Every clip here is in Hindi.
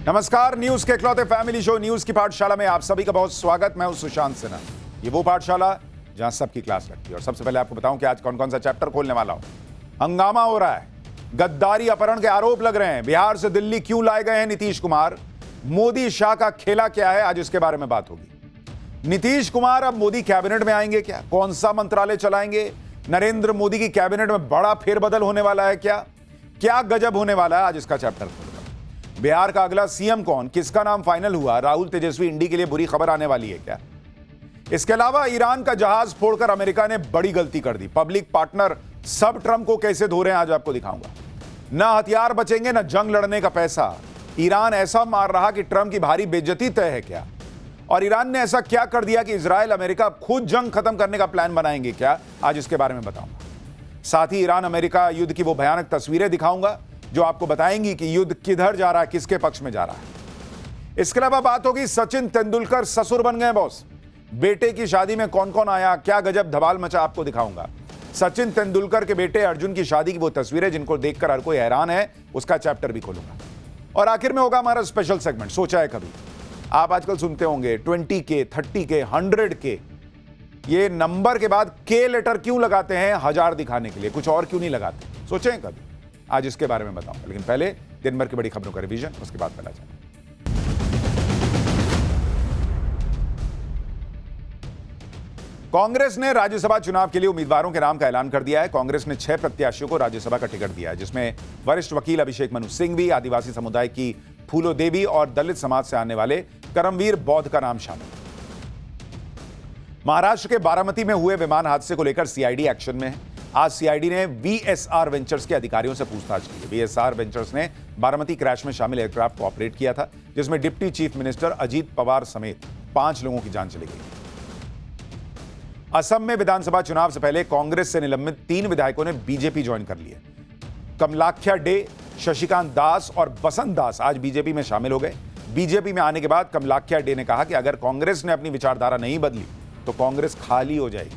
नमस्कार, न्यूज के इकलौते फैमिली शो न्यूज की पाठशाला में आप सभी का बहुत स्वागत। मैं हूं सुशांत सिन्हा। ये वो पाठशाला जहां सबकी क्लास लगती है। और सबसे पहले आपको बताऊं कि आज कौन कौन सा चैप्टर खोलने वाला हूं। हंगामा हो रहा है, गद्दारी अपहरण के आरोप लग रहे हैं, बिहार से दिल्ली क्यों लाए गए हैं नीतीश कुमार, मोदी शाह का खेला क्या है, आज इसके बारे में बात होगी। नीतीश कुमार अब मोदी कैबिनेट में आएंगे क्या, कौन सा मंत्रालय चलाएंगे, नरेंद्र मोदी की कैबिनेट में बड़ा फेरबदल होने वाला है क्या, क्या गजब होने वाला है, आज इसका चैप्टर खोलेगा। बिहार का अगला सीएम कौन, किसका नाम फाइनल हुआ, राहुल तेजस्वी इंडी के लिए बुरी खबर आने वाली है क्या। इसके अलावा ईरान का जहाज फोड़कर अमेरिका ने बड़ी गलती कर दी, पब्लिक पार्टनर सब ट्रंप को कैसे धो रहे हैं आज आपको दिखाऊंगा। ना हथियार बचेंगे ना जंग लड़ने का पैसा, ईरान ऐसा मार रहा कि ट्रंप की भारी बेइज्जती तय है क्या, और ईरान ने ऐसा क्या कर दिया कि इजराइल अमेरिका खुद जंग खत्म करने का प्लान बनाएंगे क्या, आज इसके बारे में बताऊंगा। साथ ही ईरान अमेरिका युद्ध की वो भयानक तस्वीरें दिखाऊंगा जो आपको बताएंगी कि युद्ध किधर जा रहा है, किसके पक्ष में जा रहा है। इसके अलावा बात होगी सचिन तेंदुलकर ससुर बन गए बॉस, बेटे की शादी में कौन कौन आया, क्या गजब धमाल मचा, आपको दिखाऊंगा। सचिन तेंदुलकर के बेटे अर्जुन की शादी की वो तस्वीरें जिनको देखकर हर कोई हैरान है, उसका चैप्टर भी खोलूंगा। और आखिर में होगा हमारा स्पेशल सेगमेंट सोचा है कभी। आप आजकल सुनते होंगे 20K, 30K, 100K, ये नंबर के बाद के लेटर क्यों लगाते हैं, 1000 दिखाने के लिए, कुछ और क्यों नहीं लगाते, सोचे हैं कभी, आज इसके बारे में बताऊंगा। लेकिन पहले दिन भर की बड़ी खबरों का रिवीजन, उसके बाद पहला जाए। कांग्रेस ने राज्यसभा चुनाव के लिए उम्मीदवारों के नाम का ऐलान कर दिया है। कांग्रेस ने 6 प्रत्याशियों को राज्यसभा का टिकट दिया है, जिसमें वरिष्ठ वकील अभिषेक मनु सिंघवी, आदिवासी समुदाय की फूलो देवी और दलित समाज से आने वाले करमवीर बौद्ध का नाम शामिल है। महाराष्ट्र के बारामती में हुए विमान हादसे को लेकर सीआईडी एक्शन में है। आज सीआईडी ने वीएसआर वेंचर्स के अधिकारियों से पूछताछ की। वीएसआर वेंचर्स ने बारामती क्रैश में शामिल एयरक्राफ्ट को ऑपरेट किया था, जिसमें deputy chief minister Ajit Pawar समेत 5 लोगों की जान चली गई। असम में विधानसभा चुनाव से पहले कांग्रेस से निलंबित 3 विधायकों ने बीजेपी ज्वाइन कर लिया। कमलाख्या डे, शशिकांत दास और बसंत दास आज बीजेपी में शामिल हो गए। बीजेपी में आने के बाद कमलाख्या डे ने कहा कि अगर कांग्रेस ने अपनी विचारधारा नहीं बदली तो कांग्रेस खाली हो जाएगी।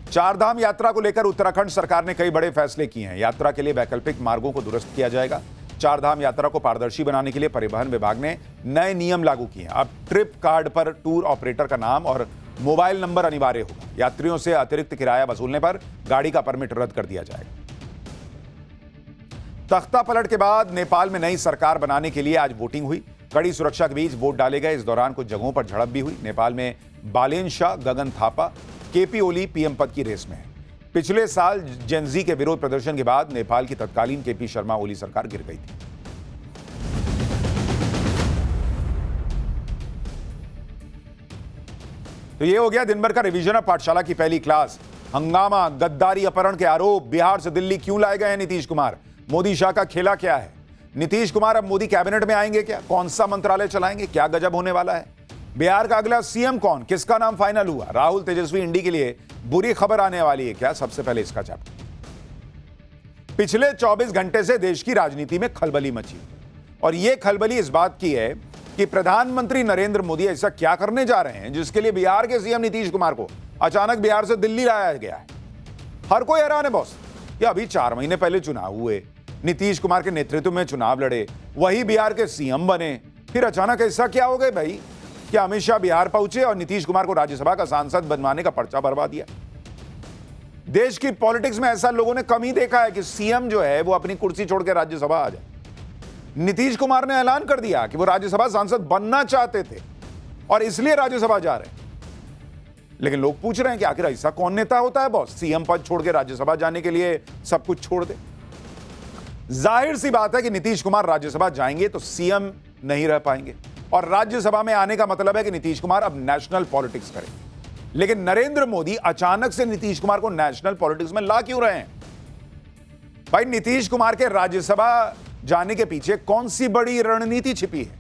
चारधाम यात्रा को लेकर उत्तराखंड सरकार ने कई बड़े फैसले किए हैं। यात्रा के लिए वैकल्पिक मार्गों को दुरुस्त किया जाएगा। चारधाम यात्रा को पारदर्शी बनाने के लिए परिवहन विभाग ने नए नियम लागू किए हैं। अब ट्रिप कार्ड पर टूर ऑपरेटर का नाम और मोबाइल नंबर अनिवार्य होगा। यात्रियों से अतिरिक्त किराया वसूलने पर गाड़ी का परमिट रद्द कर दिया जाएगा। तख्ता पलट के बाद नेपाल में नई सरकार बनाने के लिए आज वोटिंग हुई। कड़ी सुरक्षा के बीच वोट डाले गए। इस दौरान कुछ जगहों पर झड़प भी हुई। नेपाल में बालेन शाह, गगन थापा, केपी ओली पीएम पद की रेस में है। पिछले साल जेनजी के विरोध प्रदर्शन के बाद नेपाल की तत्कालीन केपी शर्मा ओली सरकार गिर गई थी। तो ये हो गया दिन भर का रिवीजन ऑफ पाठशाला की पहली क्लास। हंगामा, गद्दारी अपहरण के आरोप, बिहार से दिल्ली क्यों लाए गए हैं नीतीश कुमार, मोदी शाह का खेला क्या है, नीतीश कुमार अब मोदी कैबिनेट में आएंगे क्या, कौन सा मंत्रालय चलाएंगे, क्या गजब होने वाला है, बिहार का अगला सीएम कौन, किसका नाम फाइनल हुआ, राहुल तेजस्वी इंडी के लिए बुरी खबर आने वाली है क्या, सबसे पहले इसका चैप्टर। पिछले 24 घंटे से देश की राजनीति में खलबली मची, और यह खलबली इस बात की है कि प्रधानमंत्री नरेंद्र मोदी ऐसा क्या करने जा रहे हैं जिसके लिए बिहार के सीएम नीतीश कुमार को अचानक बिहार से दिल्ली लाया गया है। हर कोई हैरान है बॉस। ये अभी 4 महीने पहले चुनाव हुए, नीतीश कुमार के नेतृत्व में चुनाव लड़े, वही बिहार के सीएम बने, फिर अचानक ऐसा क्या हो गए भाई कि अमित शाह बिहार पहुंचे और नीतीश कुमार को राज्यसभा का सांसद बनवाने का पर्चा भरवा दिया। देश की पॉलिटिक्स में ऐसा लोगों ने कम ही देखा है कि सीएम जो है वो अपनी कुर्सी छोड़ के राज्यसभा आ जाए। नीतीश कुमार ने ऐलान कर दिया कि वो राज्यसभा सांसद बनना चाहते थे और इसलिए राज्यसभा जा रहे हैं। लेकिन लोग पूछ रहे हैं कि आखिर ऐसा कौन नेता होता है बॉस, सीएम पद छोड़ के राज्यसभा जाने के लिए सब कुछ छोड़ दे। जाहिर सी बात है कि नीतीश कुमार राज्यसभा जाएंगे तो सीएम नहीं रह पाएंगे, और राज्यसभा में आने का मतलब है कि नीतीश कुमार अब नेशनल पॉलिटिक्स करें। लेकिन नरेंद्र मोदी अचानक से नीतीश कुमार को नेशनल पॉलिटिक्स में ला क्यों रहे हैं? भाई, नीतीश कुमार के राज्यसभा जाने के पीछे कौन सी बड़ी रणनीति छिपी है?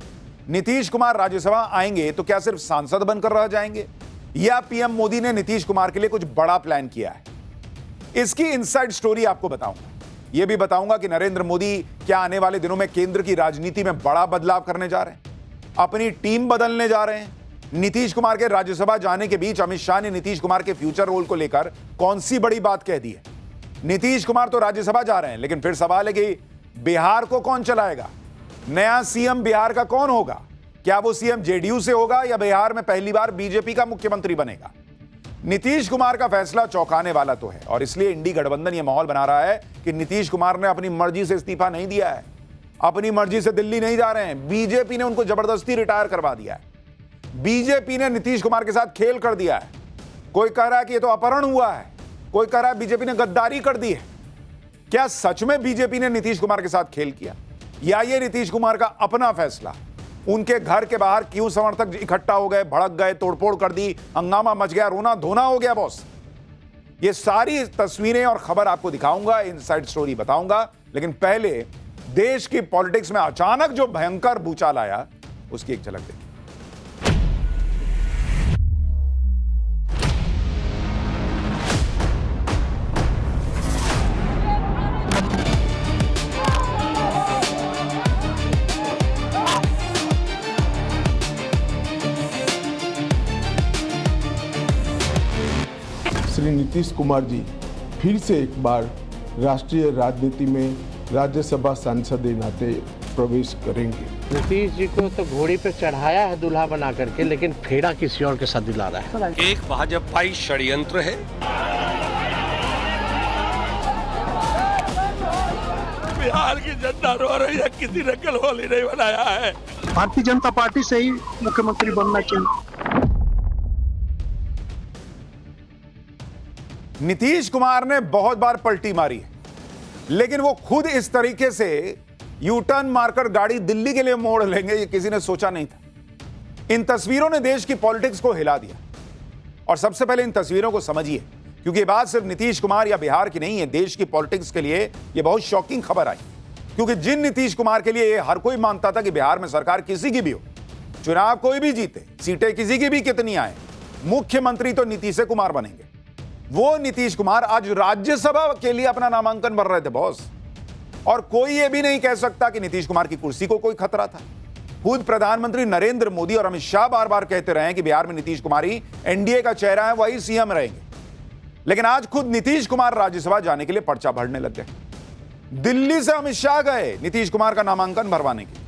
नीतीश कुमार राज्यसभा आएंगे तो क्या सिर्फ सांसद बनकर रह जाएंगे, या पीएम मोदी ने नीतीश कुमार के लिए कुछ बड़ा प्लान किया है? इसकी इनसाइड स्टोरी आपको बताऊंगा। यह भी बताऊंगा कि नरेंद्र मोदी क्या आने वाले दिनों में केंद्र की राजनीति में बड़ा बदलाव करने जा रहे हैं, अपनी टीम बदलने जा रहे हैं। नीतीश कुमार के राज्यसभा जाने के बीच अमित शाह ने नीतीश कुमार के फ्यूचर रोल को लेकर कौन सी बड़ी बात कह दी है? नीतीश कुमार तो राज्यसभा जा रहे हैं, लेकिन फिर सवाल है कि बिहार को कौन चलाएगा? नया सीएम बिहार का कौन होगा? क्या वो सीएम जेडीयू से होगा या बिहार में पहली बार बीजेपी का मुख्यमंत्री बनेगा? नीतीश कुमार का फैसला चौंकाने वाला तो है और इसलिए इंडी गठबंधन यह माहौल बना रहा है कि नीतीश कुमार ने अपनी मर्जी से इस्तीफा नहीं दिया है, अपनी मर्जी से दिल्ली नहीं जा रहे हैं। बीजेपी ने उनको जबरदस्ती रिटायर करवा दिया है। बीजेपी ने नीतीश कुमार के साथ खेल कर दिया है। कोई कह रहा है कि ये तो अपहरण हुआ है, कोई कह रहा है बीजेपी ने गद्दारी कर दी है। क्या सच में बीजेपी ने नीतीश कुमार के साथ खेल किया या ये नीतीश कुमार का अपना फैसला? उनके घर के बाहर क्यों समर्थक इकट्ठा हो गए, भड़क गए, तोड़फोड़ कर दी, हंगामा मच गया, रोना धोना हो गया बॉस? ये सारी तस्वीरें और खबर आपको दिखाऊंगा, इनसाइड स्टोरी बताऊंगा। लेकिन पहले देश की पॉलिटिक्स में अचानक जो भयंकर भूचाल आया उसकी एक झलक देखिए। श्री नीतीश कुमार जी फिर से एक बार राष्ट्रीय राजनीति में राज्यसभा सांसद के नाते प्रवेश करेंगे। नीतीश जी को तो घोड़ी पे चढ़ाया है दूल्हा बना करके, लेकिन फेरा किसी और के साथ दिला रहा है। एक भाजपाई षड्यंत्र है। बिहार की जनता रो रही है, किसी ने कलहोली नहीं बनाया है। भारतीय जनता पार्टी से ही मुख्यमंत्री बनना चाहिए। नीतीश कुमार ने बहुत बार पलटी मारी है, लेकिन वो खुद इस तरीके से यू टर्न मारकर गाड़ी दिल्ली के लिए मोड़ लेंगे ये किसी ने सोचा नहीं था। इन तस्वीरों ने देश की पॉलिटिक्स को हिला दिया। और सबसे पहले इन तस्वीरों को समझिए, क्योंकि ये बात सिर्फ नीतीश कुमार या बिहार की नहीं है, देश की पॉलिटिक्स के लिए ये बहुत शॉकिंग खबर आई। क्योंकि जिन नीतीश कुमार के लिए हर कोई मानता था कि बिहार में सरकार किसी की भी हो, चुनाव कोई भी जीते, सीटें किसी की भी कितनी आए, मुख्यमंत्री तो नीतीश कुमार बनेंगे, वो नीतीश कुमार आज राज्यसभा के लिए अपना नामांकन भर रहे थे बॉस। और कोई ये भी नहीं कह सकता कि नीतीश कुमार की कुर्सी को कोई खतरा था। खुद प्रधानमंत्री नरेंद्र मोदी और अमित शाह बार बार कहते रहे कि बिहार में नीतीश कुमार ही एनडीए का चेहरा है, वही सीएम रहेंगे। लेकिन आज खुद नीतीश कुमार राज्यसभा जाने के लिए पर्चा भरने लग गए। दिल्ली से अमित शाह गए नीतीश कुमार का नामांकन भरवाने के लिए।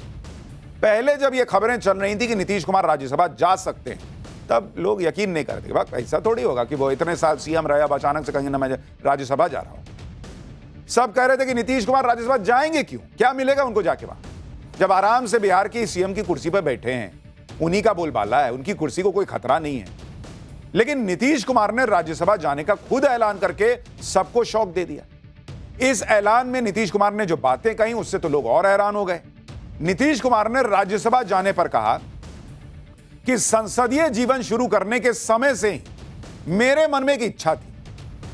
पहले जब ये खबरें चल रही थी कि नीतीश कुमार राज्यसभा जा सकते हैं, तब लोग यकीन नहीं करते। भाई ऐसा थोड़ी होगा कि वो इतने साल सीएम रहे, अब अचानक से कहेंगे ना मैं राज्यसभा जा रहा हूं। सब कह रहे थे कि नीतीश कुमार राज्यसभा जाएंगे क्यों, क्या मिलेगा उनको जाके वहां, जब आराम से बिहार की सीएम की कुर्सी पर बैठे हैं, उन्हीं का बोलबाला है, उनकी कुर्सी को कोई खतरा नहीं है। लेकिन नीतीश कुमार ने राज्यसभा जाने का खुद ऐलान करके सबको शॉक दे दिया। इस ऐलान में नीतीश कुमार ने जो बातें कही उससे तो लोग और हैरान हो गए। नीतीश कुमार ने राज्यसभा जाने पर कहा कि संसदीय जीवन शुरू करने के समय से ही मेरे मन में एक इच्छा थी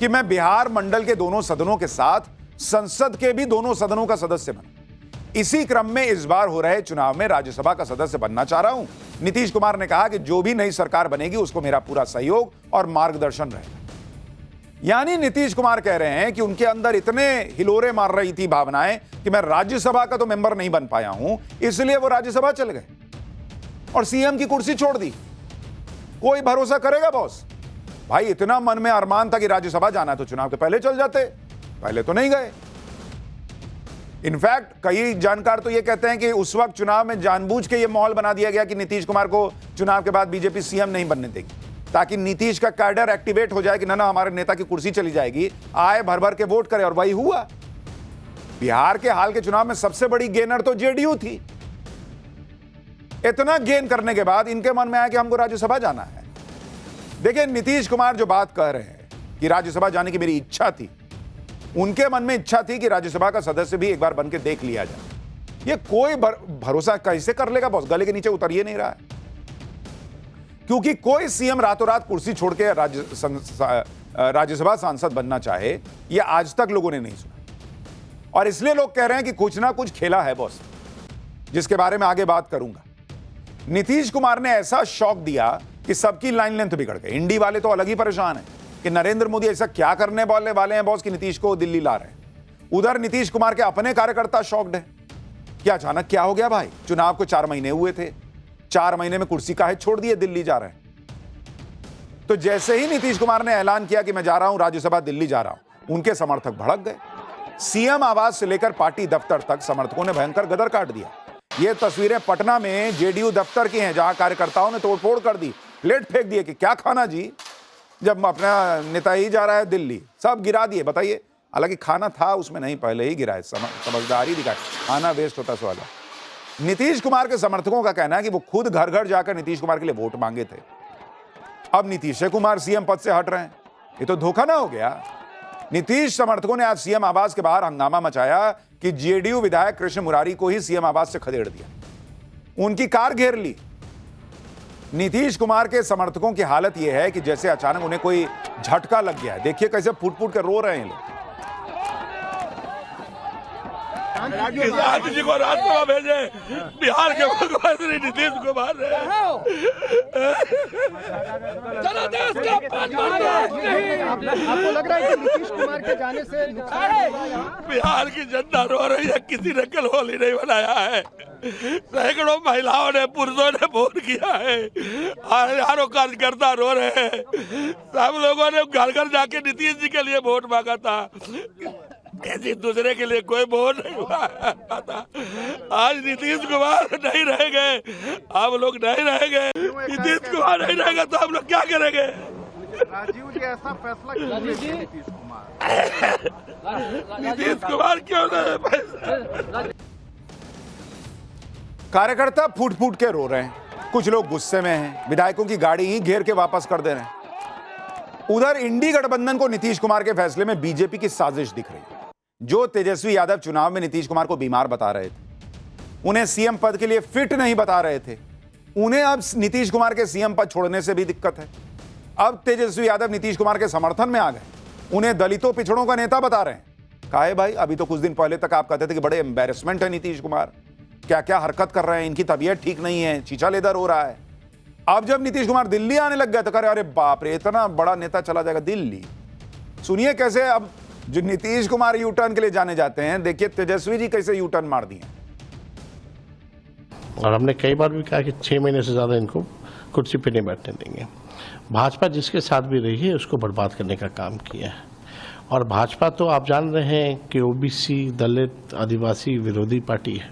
कि मैं बिहार मंडल के दोनों सदनों के साथ संसद के भी दोनों सदनों का सदस्य बनूं। इसी क्रम में इस बार हो रहे चुनाव में राज्यसभा का सदस्य बनना चाह रहा हूं। नीतीश कुमार ने कहा कि जो भी नई सरकार बनेगी उसको मेरा पूरा सहयोग और मार्गदर्शन रहेगा। यानी नीतीश कुमार कह रहे हैं कि उनके अंदर इतने हिलोरे मार रही थी भावनाएं कि मैं राज्यसभा का तो मेंबर नहीं बन पाया हूं, इसलिए वो राज्यसभा चल गए और सीएम की कुर्सी छोड़ दी। कोई भरोसा करेगा बॉस? भाई इतना मन में अरमान था कि राज्यसभा जाना है तो चुनाव के पहले चल जाते, पहले तो नहीं गए। इनफैक्ट कई जानकार तो यह कहते हैं कि उस वक्त चुनाव में जानबूझ के यह माहौल बना दिया गया कि नीतीश कुमार को चुनाव के बाद बीजेपी सीएम नहीं बनने देगी, ताकि नीतीश का कैडर एक्टिवेट हो जाए कि ना हमारे नेता की कुर्सी चली जाएगी, आए भर भर के वोट करे। और वही हुआ। बिहार के हाल के चुनाव में सबसे बड़ी गेनर तो जेडीयू थी। इतना गेन करने के बाद इनके मन में आया कि हमको राज्यसभा जाना है। देखिए नीतीश कुमार जो बात कह रहे हैं कि राज्यसभा जाने की मेरी इच्छा थी, उनके मन में इच्छा थी कि राज्यसभा का सदस्य भी एक बार बनकर देख लिया जाए। ये कोई भरोसा कैसे कर लेगा बॉस? गले के नीचे उतर ही नहीं रहा है। क्योंकि कोई सीएम रातों रात कुर्सी छोड़ के राज्यसभा सांसद बनना चाहे, यह आज तक लोगों ने नहीं सुना। और इसलिए लोग कह रहे हैं कि कुछ ना कुछ खेला है बॉस, जिसके बारे में आगे बात करूंगा। नीतीश कुमार ने ऐसा शॉक दिया कि सबकी लाइन लेंथ बिगड़ गई। इंडी वाले तो अलग ही परेशान हैं कि नरेंद्र मोदी ऐसा क्या करने वाले हैं बॉस कि नीतीश को दिल्ली ला रहे हैं। उधर नीतीश कुमार के अपने कार्यकर्ता शॉक्ड हैं कि अचानक क्या हो गया भाई, चुनाव को 4 महीने हुए थे, 4 महीने में कुर्सी काहे छोड़ दिए, दिल्ली जा रहे हैं। तो जैसे ही नीतीश कुमार ने ऐलान किया कि मैं जा रहा हूं राज्यसभा, दिल्ली जा रहा हूं, उनके समर्थक भड़क गए। सीएम आवास से लेकर पार्टी दफ्तर तक समर्थकों ने भयंकर गदर काट दिया। ये तस्वीरें पटना में जेडीयू दफ्तर की हैं, जहां कार्यकर्ताओं ने तोड़फोड़ कर दी, प्लेट फेंक दिए कि क्या खाना जी, जब अपना नेता ही जा रहा है दिल्ली, सब गिरा दिए। बताइए, हालांकि खाना था उसमें नहीं, पहले ही गिराए, समझदारी दिखाए, खाना वेस्ट होता सवाल है। नीतीश कुमार के समर्थकों का कहना है कि वो खुद घर घर जाकर नीतीश कुमार के लिए वोट मांगे थे। अब नीतीश कुमार सीएम पद से हट रहे हैं, ये तो धोखा ना हो गया। नीतीश समर्थकों ने आज सीएम आवास के बाहर हंगामा मचाया कि जेडीयू विधायक कृष्ण मुरारी को ही सीएम आवास से खदेड़ दिया, उनकी कार घेर ली। नीतीश कुमार के समर्थकों की हालत यह है कि जैसे अचानक उन्हें कोई झटका लग गया है। देखिए कैसे फूट फूट कर रो रहे हैं लोग। किसान जी को रास्ता भेजे, बिहार के मुख्यमंत्री नीतीश कुमार ने चलो देश का आपको लग रहा है कि नीतीश कुमार के जाने से नुकसान होगा? बिहार की जनता रो रही है, किसी ने कल होली नहीं बनाया है। सैकड़ों महिलाओं ने, पुरुषों ने वोट किया है, हजारों कार्यकर्ता रो रहे हैं। सब लोगों ने घर घर जाके नीतीश जी के लिए वोट मांगा था, किसी दूसरे के लिए कोई वोट नहीं हुआ था। आज नीतीश कुमार नहीं रहेंगे, आप लोग नहीं रहेंगे, नीतीश कुमार नहीं रहेंगे तो हम लोग क्या करेंगे? राजीव जी ऐसा फैसला क्यों लिए नीतीश कुमार क्यों नहीं? कार्यकर्ता फूट फूट के रो रहे हैं, कुछ लोग गुस्से में हैं, विधायकों की गाड़ी ही घेर के वापस कर दे रहे हैं। उधर इंडी गठबंधन को नीतीश कुमार के फैसले में बीजेपी की साजिश दिख रही है। जो तेजस्वी यादव चुनाव में नीतीश कुमार को बीमार बता रहे थे, उन्हें सीएम पद के लिए फिट नहीं बता रहे थे, उन्हें अब नीतीश कुमार के सीएम पद छोड़ने से भी दिक्कत है। अब तेजस्वी यादव नीतीश कुमार के समर्थन में आ गए, उन्हें दलितों पिछड़ों का नेता बता रहे हैं। काहे भाई, अभी तो कुछ दिन पहले तक आप कहते थे कि बड़े एम्बैरेसमेंट है नीतीश कुमार, क्या क्या हरकत कर रहे हैं, इनकी तबीयत ठीक नहीं है, चीचा लेदर हो रहा है। अब जब नीतीश कुमार दिल्ली आने लग गए तो कह रहे अरे बाप रे, इतना बड़ा नेता चला जाएगा दिल्ली। सुनिए कैसे अब जो नीतीश कुमार यू टर्न के लिए जाने जाते हैं, देखिए तेजस्वी जी कैसे यू टर्न मार दिए। और हमने कई बार भी कहा कि 6 महीने से ज्यादा इनको कुर्सी पे नहीं बैठने देंगे। भाजपा जिसके साथ भी रही है उसको बर्बाद करने का काम किया है। और भाजपा तो आप जान रहे हैं कि ओबीसी, दलित, आदिवासी विरोधी पार्टी है।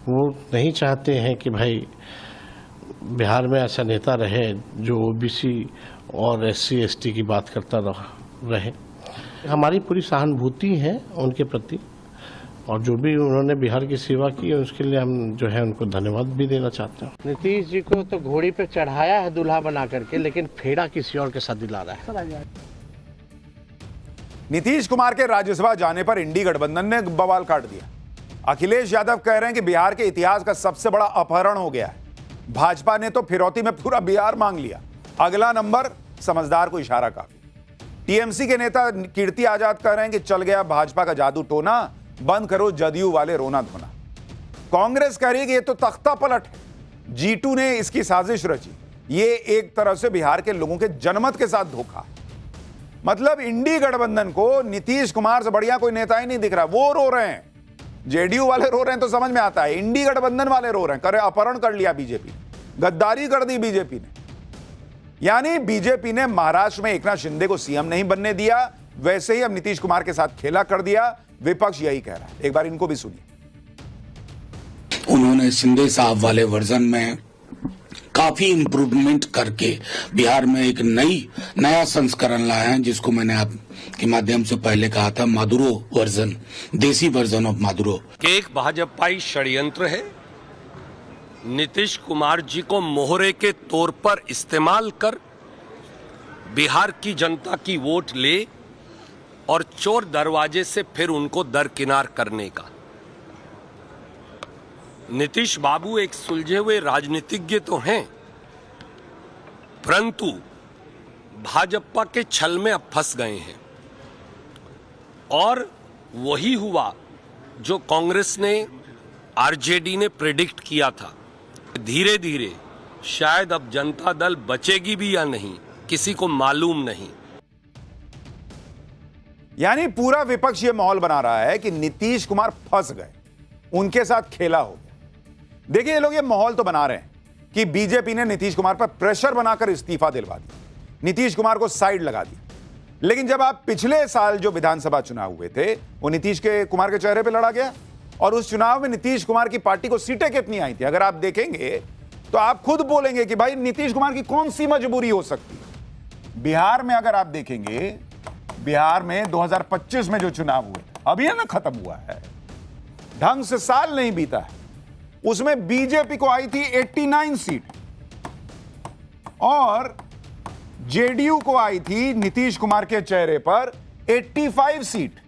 वो नहीं चाहते हैं कि भाई बिहार में ऐसा नेता रहे जो ओबीसी और एससी एसटी की बात करता रहे। हमारी पूरी सहानुभूति है उनके प्रति, और जो भी उन्होंने बिहार की सेवा की है उसके लिए हम जो है उनको धन्यवाद भी देना चाहते हैं। नीतीश जी को तो घोड़ी पे चढ़ाया है दूल्हा बना करके, लेकिन फेड़ा किसी और के साथ दिला रहा है। नीतीश कुमार के राज्यसभा जाने पर इंडी गठबंधन ने बवाल काट दिया। अखिलेश यादव कह रहे हैं कि बिहार के इतिहास का सबसे बड़ा अपहरण हो गया है। भाजपा ने तो फिरौती में पूरा बिहार मांग लिया, अगला नंबर समझदार को इशारा काफी। टीएमसी के नेता कीर्ति आजाद कह रहे हैं कि चल गया भाजपा का जादू टोना, बंद करो जदयू वाले रोना धोना। कांग्रेस कह रही है कि ये तो तख्ता पलट है, जीटू ने इसकी साजिश रची, ये एक तरह से बिहार के लोगों के जनमत के साथ धोखा। मतलब इंडी गठबंधन को नीतीश कुमार से बढ़िया कोई नेता ही नहीं दिख रहा। वो रो रहे हैं, जेडीयू वाले रो रहे हैं तो समझ में आता है, इंडी गठबंधन वाले रो रहे हैं, करे अपहरण कर लिया बीजेपी ने, गद्दारी कर दी बीजेपी ने। यानी बीजेपी ने महाराष्ट्र में एकनाथ शिंदे को सीएम नहीं बनने दिया, वैसे ही अब नीतीश कुमार के साथ खेला कर दिया। विपक्ष यही कह रहा है, एक बार इनको भी सुनिए। उन्होंने शिंदे साहब वाले वर्जन में काफी इम्प्रूवमेंट करके बिहार में एक नया संस्करण लाए हैं, जिसको मैंने आपके माध्यम से पहले कहा था, मादुरो वर्जन, देसी वर्जन ऑफ मादुरो। कि एक भाजपाई षड्यंत्र है, नीतीश कुमार जी को मोहरे के तौर पर इस्तेमाल कर बिहार की जनता की वोट ले और चोर दरवाजे से फिर उनको दरकिनार करने का। नीतीश बाबू एक सुलझे हुए राजनीतिज्ञ तो हैं, परंतु भाजपा के छल में अब फंस गए हैं। और वही हुआ जो कांग्रेस ने, आरजेडी ने प्रेडिक्ट किया था। धीरे धीरे शायद अब जनता दल बचेगी भी या नहीं, किसी को मालूम नहीं। यानी पूरा विपक्ष यह माहौल बना रहा है कि नीतीश कुमार फंस गए, उनके साथ खेला हो गया। देखिए ये लोग ये माहौल तो बना रहे हैं कि बीजेपी ने नीतीश कुमार पर प्रेशर बनाकर इस्तीफा दिलवा दिया, नीतीश कुमार को साइड लगा दिया। लेकिन जब आप पिछले साल जो विधानसभा चुनाव हुए थे वो नीतीश कुमार के चेहरे पे लड़ा गया, और उस चुनाव में नीतीश कुमार की पार्टी को सीटें कितनी आई थी, अगर आप देखेंगे तो आप खुद बोलेंगे कि भाई नीतीश कुमार की कौन सी मजबूरी हो सकती है। बिहार में अगर आप देखेंगे, बिहार में 2025 में जो चुनाव हुए, अभी है ना, खत्म हुआ है, ढंग से साल नहीं बीता है, उसमें बीजेपी को आई थी 89 सीट और जेडीयू को आई थी नीतीश कुमार के चेहरे पर 85 सीट,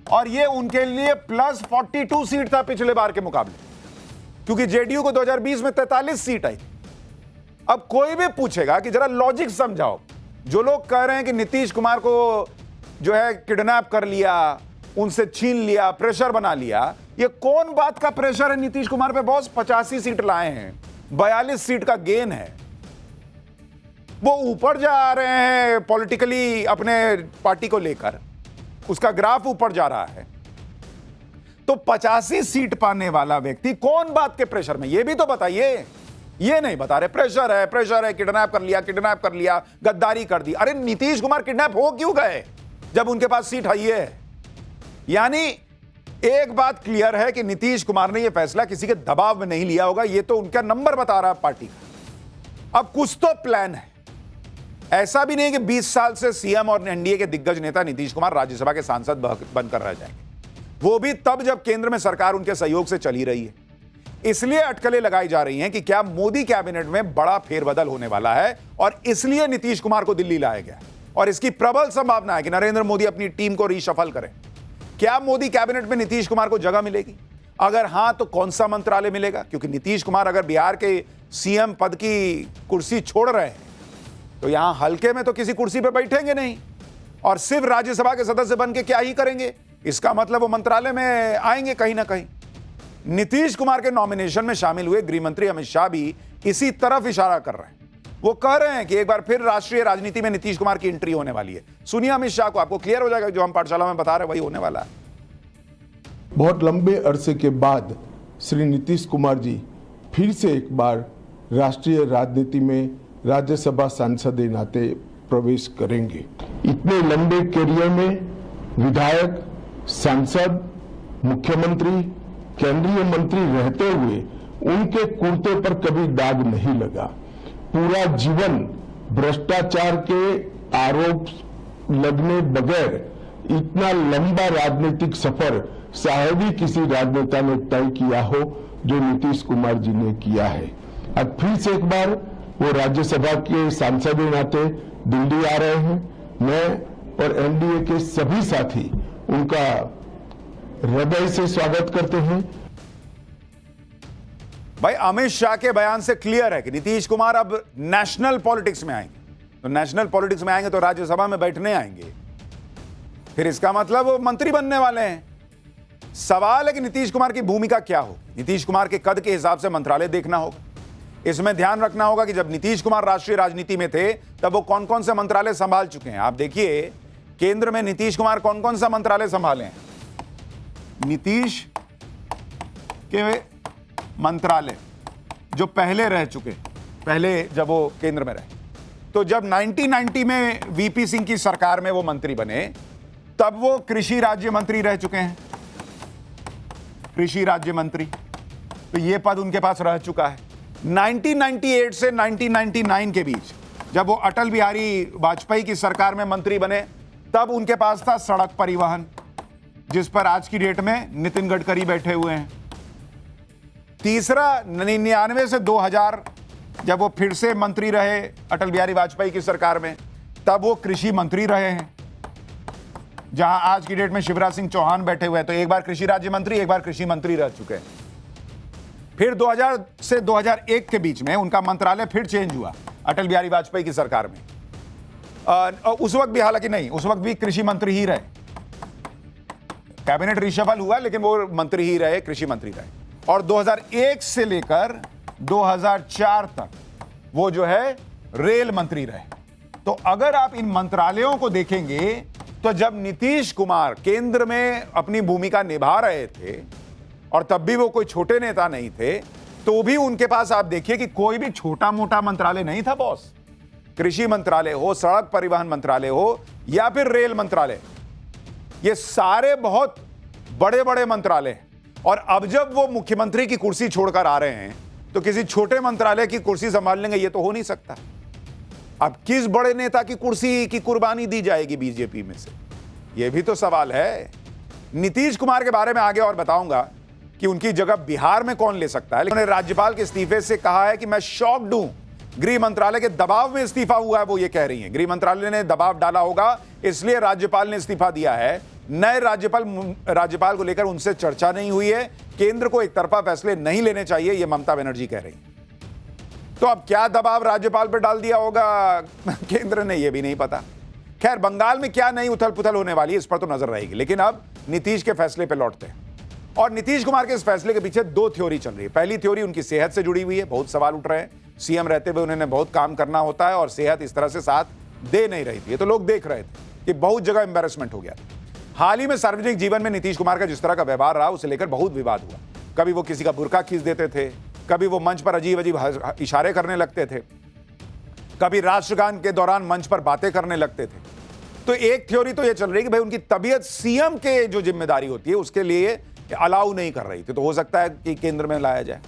और ये उनके लिए प्लस 42 सीट था पिछले बार के मुकाबले, क्योंकि जेडीयू को 2020 में 43 सीट आई। अब कोई भी पूछेगा कि जरा लॉजिक समझाओ, जो लोग कह रहे हैं कि नीतीश कुमार को जो है किडनैप कर लिया, उनसे छीन लिया, प्रेशर बना लिया, ये कौन बात का प्रेशर है नीतीश कुमार पे? बॉस 85 सीट लाए हैं, 42 सीट का गेन है, वो ऊपर जा रहे हैं पॉलिटिकली अपने पार्टी को लेकर, उसका ग्राफ ऊपर जा रहा है। तो 85 सीट पाने वाला व्यक्ति कौन बात के प्रेशर में, ये भी तो बताइए। ये नहीं बता रहे, प्रेशर है, किडनैप कर लिया, गद्दारी कर दी। अरे नीतीश कुमार किडनैप हो क्यों गए जब उनके पास सीट है? यानी एक बात क्लियर है कि नीतीश कुमार ने यह फैसला किसी के दबाव में नहीं लिया होगा, यह तो उनका नंबर बता रहा है पार्टी का। अब कुछ तो प्लान है, ऐसा भी नहीं कि 20 साल से सीएम और एनडीए के दिग्गज नेता नीतीश कुमार राज्यसभा के सांसद बनकर रह जाएंगे, वो भी तब जब केंद्र में सरकार उनके सहयोग से चली रही है। इसलिए अटकलें लगाई जा रही हैं कि क्या मोदी कैबिनेट में बड़ा फेरबदल होने वाला है और इसलिए नीतीश कुमार को दिल्ली लाया गया, और इसकी प्रबल संभावना है कि नरेंद्र मोदी अपनी टीम को रीशफल करें। क्या मोदी कैबिनेट में नीतीश कुमार को जगह मिलेगी? अगर हां तो कौन सा मंत्रालय मिलेगा? क्योंकि नीतीश कुमार अगर बिहार के सीएम पद की कुर्सी छोड़ रहे हैं तो यहां हल्के में तो किसी कुर्सी पर बैठेंगे नहीं, और सिर्फ राज्यसभा के सदस्य बन के क्या ही करेंगे? इसका मतलब वो मंत्रालय में आएंगे कहीं ना कहीं। नीतीश कुमार के नॉमिनेशन में शामिल हुए गृह मंत्री अमित शाह भी इसी तरफ इशारा कर रहे हैं। वो कह रहे हैं कि एक बार फिर राष्ट्रीय राजनीति में नीतीश कुमार की एंट्री होने वाली है। सुनिए अमित शाह को, आपको क्लियर हो जाएगा जो हम पाठशाला में बता रहे हैं वही होने वाला है। बहुत लंबे अरसे के बाद श्री नीतीश कुमार जी फिर से एक बार राष्ट्रीय राजनीति में राज्यसभा सांसद के नाते प्रवेश करेंगे। इतने लंबे करियर में विधायक, सांसद, मुख्यमंत्री, केंद्रीय मंत्री रहते हुए उनके कुर्ते पर कभी दाग नहीं लगा। पूरा जीवन भ्रष्टाचार के आरोप लगने बगैर इतना लंबा राजनीतिक सफर शायद ही किसी राजनेता ने तय किया हो जो नीतीश कुमार जी ने किया है। अब फिर से एक बार वो राज्यसभा के सांसद के नाते दिल्ली आ रहे हैं। मैं और एनडीए के सभी साथी उनका हृदय से स्वागत करते हैं। भाई अमित शाह के बयान से क्लियर है कि नीतीश कुमार अब नेशनल पॉलिटिक्स में आएंगे। तो नेशनल पॉलिटिक्स में आएंगे तो राज्यसभा में बैठने आएंगे, फिर इसका मतलब वो मंत्री बनने वाले हैं। सवाल है कि नीतीश कुमार की भूमिका क्या हो। नीतीश कुमार के कद के हिसाब से मंत्रालय देखना होगा। इसमें ध्यान रखना होगा कि जब नीतीश कुमार राष्ट्रीय राजनीति में थे तब वो कौन कौन से मंत्रालय संभाल चुके हैं। आप देखिए केंद्र में नीतीश कुमार कौन कौन सा मंत्रालय संभाले हैं। नीतीश के मंत्रालय जो पहले रह चुके, पहले जब वो केंद्र में रहे, तो जब 1990 में वीपी सिंह की सरकार में वो मंत्री बने तब वो कृषि राज्य मंत्री रह चुके हैं। कृषि राज्य मंत्री, तो ये पद उनके पास रह चुका है। 1998 से 1999 के बीच जब वो अटल बिहारी वाजपेयी की सरकार में मंत्री बने तब उनके पास था सड़क परिवहन, जिस पर आज की डेट में नितिन गडकरी बैठे हुए हैं। तीसरा 99 से 2000 जब वो फिर से मंत्री रहे अटल बिहारी वाजपेयी की सरकार में तब वो कृषि मंत्री रहे हैं, जहां आज की डेट में शिवराज सिंह चौहान बैठे हुए हैं। तो एक बार कृषि राज्य मंत्री, एक बार कृषि मंत्री रह चुके हैं। फिर 2000 से 2001 के बीच में उनका मंत्रालय फिर चेंज हुआ अटल बिहारी वाजपेयी की सरकार में। उस वक्त भी, हालांकि नहीं, उस वक्त भी कृषि मंत्री ही रहे। कैबिनेट रिशफल हुआ लेकिन वो मंत्री ही रहे, कृषि मंत्री रहे। और 2001 से लेकर 2004 तक वो जो है रेल मंत्री रहे। तो अगर आप इन मंत्रालयों को देखेंगे तो जब नीतीश कुमार केंद्र में अपनी भूमिका निभा रहे थे और तब भी वो कोई छोटे नेता नहीं थे, तो भी उनके पास आप देखिए कि कोई भी छोटा मोटा मंत्रालय नहीं था बॉस। कृषि मंत्रालय हो, सड़क परिवहन मंत्रालय हो या फिर रेल मंत्रालय, ये सारे बहुत बड़े बड़े मंत्रालय हैं। और अब जब वो मुख्यमंत्री की कुर्सी छोड़कर आ रहे हैं तो किसी छोटे मंत्रालय की कुर्सी संभाल लेंगे, ये तो हो नहीं सकता। अब किस बड़े नेता की कुर्सी की कुर्बानी दी जाएगी बीजेपी में से, यह भी तो सवाल है। नीतीश कुमार के बारे में आगे और बताऊंगा कि उनकी जगह बिहार में कौन ले सकता है। लेकिन राज्यपाल के इस्तीफे से कहा है कि मैं शॉक्ड हूं, गृह मंत्रालय के दबाव में इस्तीफा हुआ है, वो ये कह रही हैं। गृह मंत्रालय ने दबाव डाला होगा, इसलिए राज्यपाल ने इस्तीफा दिया है। नए राज्यपाल को लेकर उनसे चर्चा नहीं हुई है। केंद्र को एक तरफा फैसले नहीं लेने चाहिए, यह ममता बनर्जी कह रही हैं। तो अब क्या दबाव राज्यपाल पर डाल दिया होगा केंद्र ने, यह भी नहीं पता। खैर, बंगाल में क्या नई उथल पुथल होने वाली है, इस पर तो नजर रहेगी। लेकिन अब नीतीश के फैसले पर लौटते हैं। और नीतीश कुमार के इस फैसले के पीछे दो थ्योरी चल रही है। पहली थ्योरी उनकी सेहत से जुड़ी हुई है। बहुत सवाल उठ रहे हैं, सीएम रहते हुए उन्होंने बहुत काम करना होता है और सेहत इस तरह से साथ दे नहीं रही थी। तो लोग देख रहे थे कि बहुत जगह एम्बैरेसमेंट हो गया। हाल ही में सार्वजनिक जीवन में नीतीश कुमार का जिस तरह का व्यवहार रहा, उसे लेकर बहुत विवाद हुआ। कभी वो किसी का बुर्का खींच देते थे, कभी वो मंच पर अजीब अजीब इशारे करने लगते थे, कभी राष्ट्रगान के दौरान मंच पर बातें करने लगते थे। तो एक थ्योरी तो ये चल रही है कि भाई उनकी तबीयत सीएम के जो जिम्मेदारी होती है उसके लिए अलाउ नहीं कर रही थी, तो हो सकता है कि केंद्र में लाया जाए।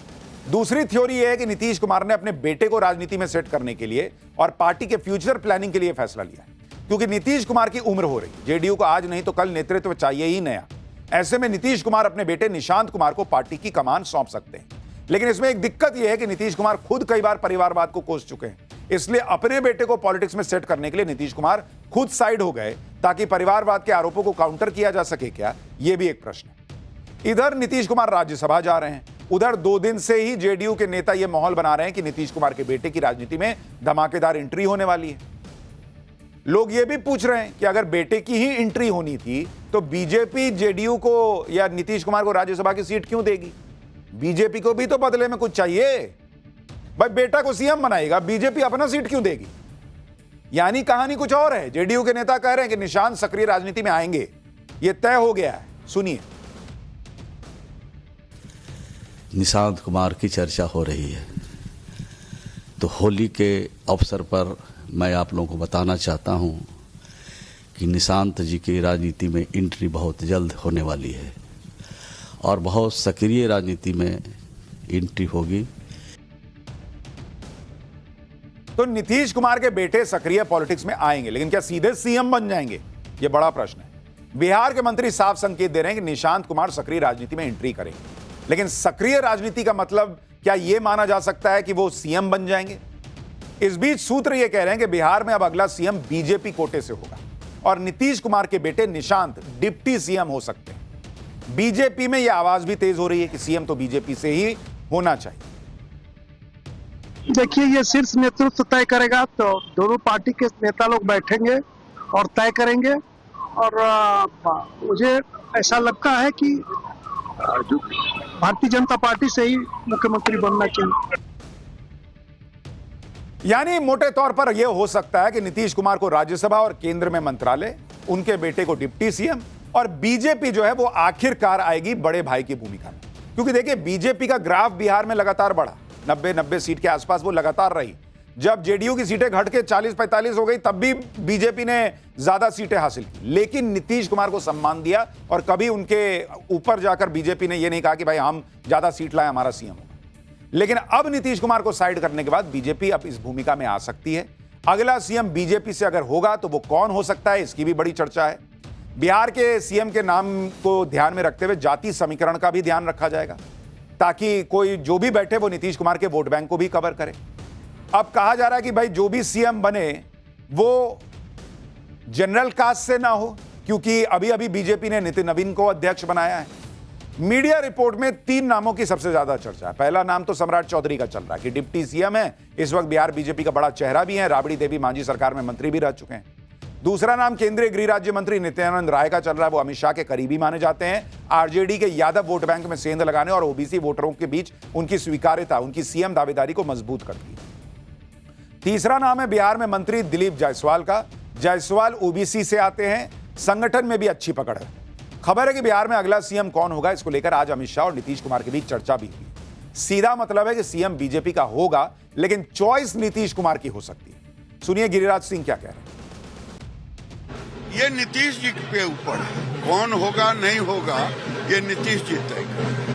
दूसरी थ्योरी यह है कि नीतीश कुमार ने अपने बेटे को राजनीति में सेट करने के लिए और पार्टी के फ्यूचर प्लानिंग के लिए फैसला लिया, क्योंकि नीतीश कुमार की उम्र हो रही। जेडीयू को आज नहीं तो कल नेतृत्व चाहिए ही नया। ऐसे में नीतीश कुमार अपने बेटे निशांत कुमार को पार्टी की कमान सौंप सकते हैं। लेकिन इसमें एक दिक्कत यह है कि नीतीश कुमार खुद कई बार परिवारवाद को कोस चुके हैं, इसलिए अपने बेटे को पॉलिटिक्स में सेट करने के लिए नीतीश कुमार खुद साइड हो गए ताकि परिवारवाद के आरोपों को काउंटर किया जा सके क्या, यह भी एक प्रश्न है। इधर नीतीश कुमार राज्यसभा जा रहे हैं, उधर 2 दिन से ही जेडीयू के नेता यह माहौल बना रहे हैं कि नीतीश कुमार के बेटे की राजनीति में धमाकेदार एंट्री होने वाली है। लोग यह भी पूछ रहे हैं कि अगर बेटे की ही एंट्री होनी थी तो बीजेपी जेडीयू को या नीतीश कुमार को राज्यसभा की सीट क्यों देगी? बीजेपी को भी तो बदले में कुछ चाहिए। भाई बेटा को सीएम बनाएगा, बीजेपी अपना सीट क्यों देगी? यानी कहानी कुछ और है। जेडीयू के नेता कह रहे हैं कि निशांत सक्रिय राजनीति में आएंगे, यह तय हो गया है। सुनिए। निशांत कुमार की चर्चा हो रही है, तो होली के अवसर पर मैं आप लोगों को बताना चाहता हूं कि निशांत जी की राजनीति में एंट्री बहुत जल्द होने वाली है और बहुत सक्रिय राजनीति में एंट्री होगी। तो नीतीश कुमार के बेटे सक्रिय पॉलिटिक्स में आएंगे, लेकिन क्या सीधे सीएम बन जाएंगे? यह बड़ा प्रश्न है। बिहार के मंत्री साफ संकेत दे रहे हैं कि निशांत कुमार सक्रिय राजनीति में एंट्री करेंगे, लेकिन सक्रिय राजनीति का मतलब क्या यह माना जा सकता है कि वो सीएम बन जाएंगे? इस बीच सूत्र यह कह रहे हैं कि बिहार में अब अगला सीएम बीजेपी कोटे से होगा और नीतीश कुमार के बेटे निशांत डिप्टी सीएम हो सकते हैं। बीजेपी में यह आवाज भी तेज हो रही है कि सीएम तो बीजेपी से ही होना चाहिए। देखिए, ये शीर्ष नेतृत्व तय करेगा, तो दोनों पार्टी के नेता लोग बैठेंगे और तय करेंगे। और मुझे ऐसा लगता है कि जो भारतीय जनता पार्टी से ही मुख्यमंत्री बनना चाहिए। यानी मोटे तौर पर यह हो सकता है कि नीतीश कुमार को राज्यसभा और केंद्र में मंत्रालय, उनके बेटे को डिप्टी सीएम, और बीजेपी जो है वो आखिरकार आएगी बड़े भाई की भूमिका में। क्योंकि देखिए, बीजेपी का ग्राफ बिहार में लगातार बढ़ा, 90 सीट के आसपास वो लगातार रही। जब जेडीयू की सीटें घट के 40-45 हो गई, तब भी बीजेपी ने ज्यादा सीटें हासिल की, लेकिन नीतीश कुमार को सम्मान दिया और कभी उनके ऊपर जाकर बीजेपी ने यह नहीं कहा कि भाई हम ज्यादा सीट लाए, हमारा सीएम होगा। लेकिन अब नीतीश कुमार को साइड करने के बाद बीजेपी अब इस भूमिका में आ सकती है। अगला सीएम बीजेपी से अगर होगा तो वो कौन हो सकता है, इसकी भी बड़ी चर्चा है। बिहार के सीएम के नाम को ध्यान में रखते हुए जाति समीकरण का भी ध्यान रखा जाएगा, ताकि कोई जो भी बैठे वो नीतीश कुमार के वोट बैंक को भी कवर करे। अब कहा जा रहा है कि भाई जो भी सीएम बने वो जनरल कास्ट से ना हो, क्योंकि अभी अभी बीजेपी ने नितिन नवीन को अध्यक्ष बनाया है। मीडिया रिपोर्ट में 3 नामों की सबसे ज्यादा चर्चा है। पहला नाम तो सम्राट चौधरी का चल रहा है कि डिप्टी सीएम है, इस वक्त बिहार बीजेपी का बड़ा चेहरा भी है, राबड़ी देवी मांझी सरकार में मंत्री भी रह चुके हैं। दूसरा नाम केंद्रीय गृह राज्य मंत्री नित्यानंद राय का चल रहा है, वो अमित शाह के करीबी माने जाते हैं। आरजेडी के यादव वोट बैंक में सेंध लगाने और ओबीसी वोटरों के बीच उनकी स्वीकार्यता उनकी सीएम दावेदारी को मजबूत करती है। तीसरा नाम है बिहार में मंत्री दिलीप जायसवाल का। जायसवाल ओबीसी से आते हैं, संगठन में भी अच्छी पकड़ है। खबर है कि बिहार में अगला सीएम कौन होगा, इसको लेकर आज अमित शाह और नीतीश कुमार के बीच चर्चा भी हुई। सीधा मतलब है कि सीएम बीजेपी का होगा, लेकिन चॉइस नीतीश कुमार की हो सकती है। सुनिए गिरिराज सिंह क्या कह रहे हैं। ये नीतीश जी के ऊपर है, कौन होगा नहीं होगा ये नीतीश जी तय करें।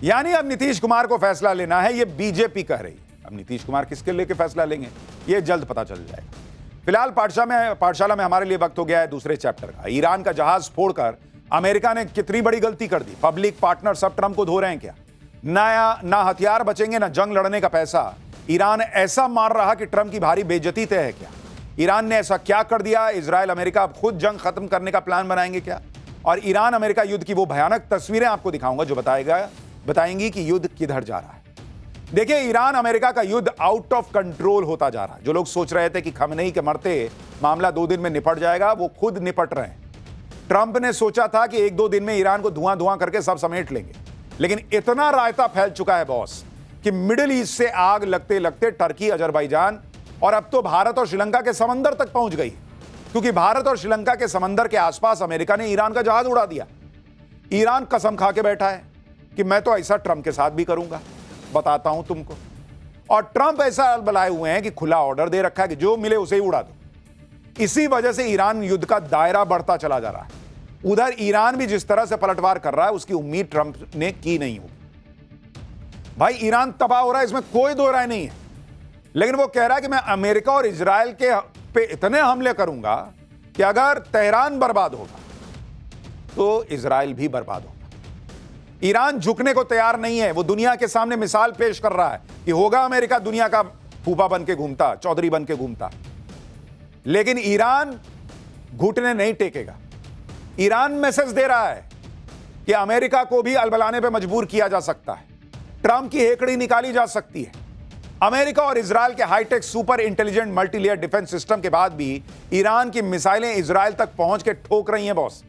यानी अब नीतीश कुमार को फैसला लेना है, ये बीजेपी कह रही है। अब नीतीश कुमार किसके लेके फैसला लेंगे ये जल्द पता चल जाएगा। फिलहाल पाठशाला में हमारे लिए वक्त हो गया है दूसरे चैप्टर का। ईरान का जहाज फोड़कर अमेरिका ने कितनी बड़ी गलती कर दी। पब्लिक पार्टनर सब ट्रंप को धो रहे हैं क्या? ना हथियार बचेंगे ना जंग लड़ने का पैसा। ईरान ऐसा मार रहा कि ट्रंप की भारी बेइज्जती तय है क्या? ईरान ने ऐसा क्या कर दिया? इजराइल अमेरिका अब खुद जंग खत्म करने का प्लान बनाएंगे क्या? और ईरान अमेरिका युद्ध की वो भयानक तस्वीरें आपको दिखाऊंगा जो बताएंगी कि युद्ध किधर जा रहा है। देखिए, ईरान अमेरिका का युद्ध आउट ऑफ कंट्रोल होता जा रहा है। जो लोग सोच रहे थे कि खमेनी के मरते मामला 2 दिन में निपट जाएगा, वो खुद निपट रहे हैं। ट्रंप ने सोचा था कि 1-2 दिन में ईरान को धुआं करके सब समेट लेंगे, लेकिन इतना रायता फैल चुका है बॉस कि मिडिल ईस्ट से आग लगते लगते टर्की, अजरबैजान और अब तो भारत और श्रीलंका के समंदर तक पहुंच गई, क्योंकि भारत और श्रीलंका के समंदर के आसपास अमेरिका ने ईरान का जहाज उड़ा दिया। ईरान कसम खा के बैठा है कि मैं तो ऐसा ट्रंप के साथ भी करूंगा, बताता हूं तुमको। और ट्रंप ऐसा बनाए हुए हैं कि खुला ऑर्डर दे रखा है कि जो मिले उसे ही उड़ा दो। इसी वजह से ईरान युद्ध का दायरा बढ़ता चला जा रहा है। उधर ईरान भी जिस तरह से पलटवार कर रहा है, उसकी उम्मीद ट्रंप ने की नहीं होगी। भाई, ईरान तबाह हो रहा है, इसमें कोई दो राय नहीं है, लेकिन वो कह रहा है कि मैं अमेरिका और इजराइल के पे इतने हमले करूंगा कि अगर तेहरान बर्बाद होगा तो इजराइल भी बर्बाद होगा। ईरान झुकने को तैयार नहीं है। वो दुनिया के सामने मिसाल पेश कर रहा है कि होगा अमेरिका दुनिया का फूफा बन के घूमता, चौधरी बन के घूमता, लेकिन ईरान घुटने नहीं टेकेगा। ईरान मैसेज दे रहा है कि अमेरिका को भी अलबलाने पे मजबूर किया जा सकता है, ट्रंप की हेकड़ी निकाली जा सकती है। अमेरिका और इजराइल के hi tech super intelligent multilayer defence system के बाद भी ईरान की मिसाइलें इजराइल तक पहुंच के ठोक रही हैं बॉस।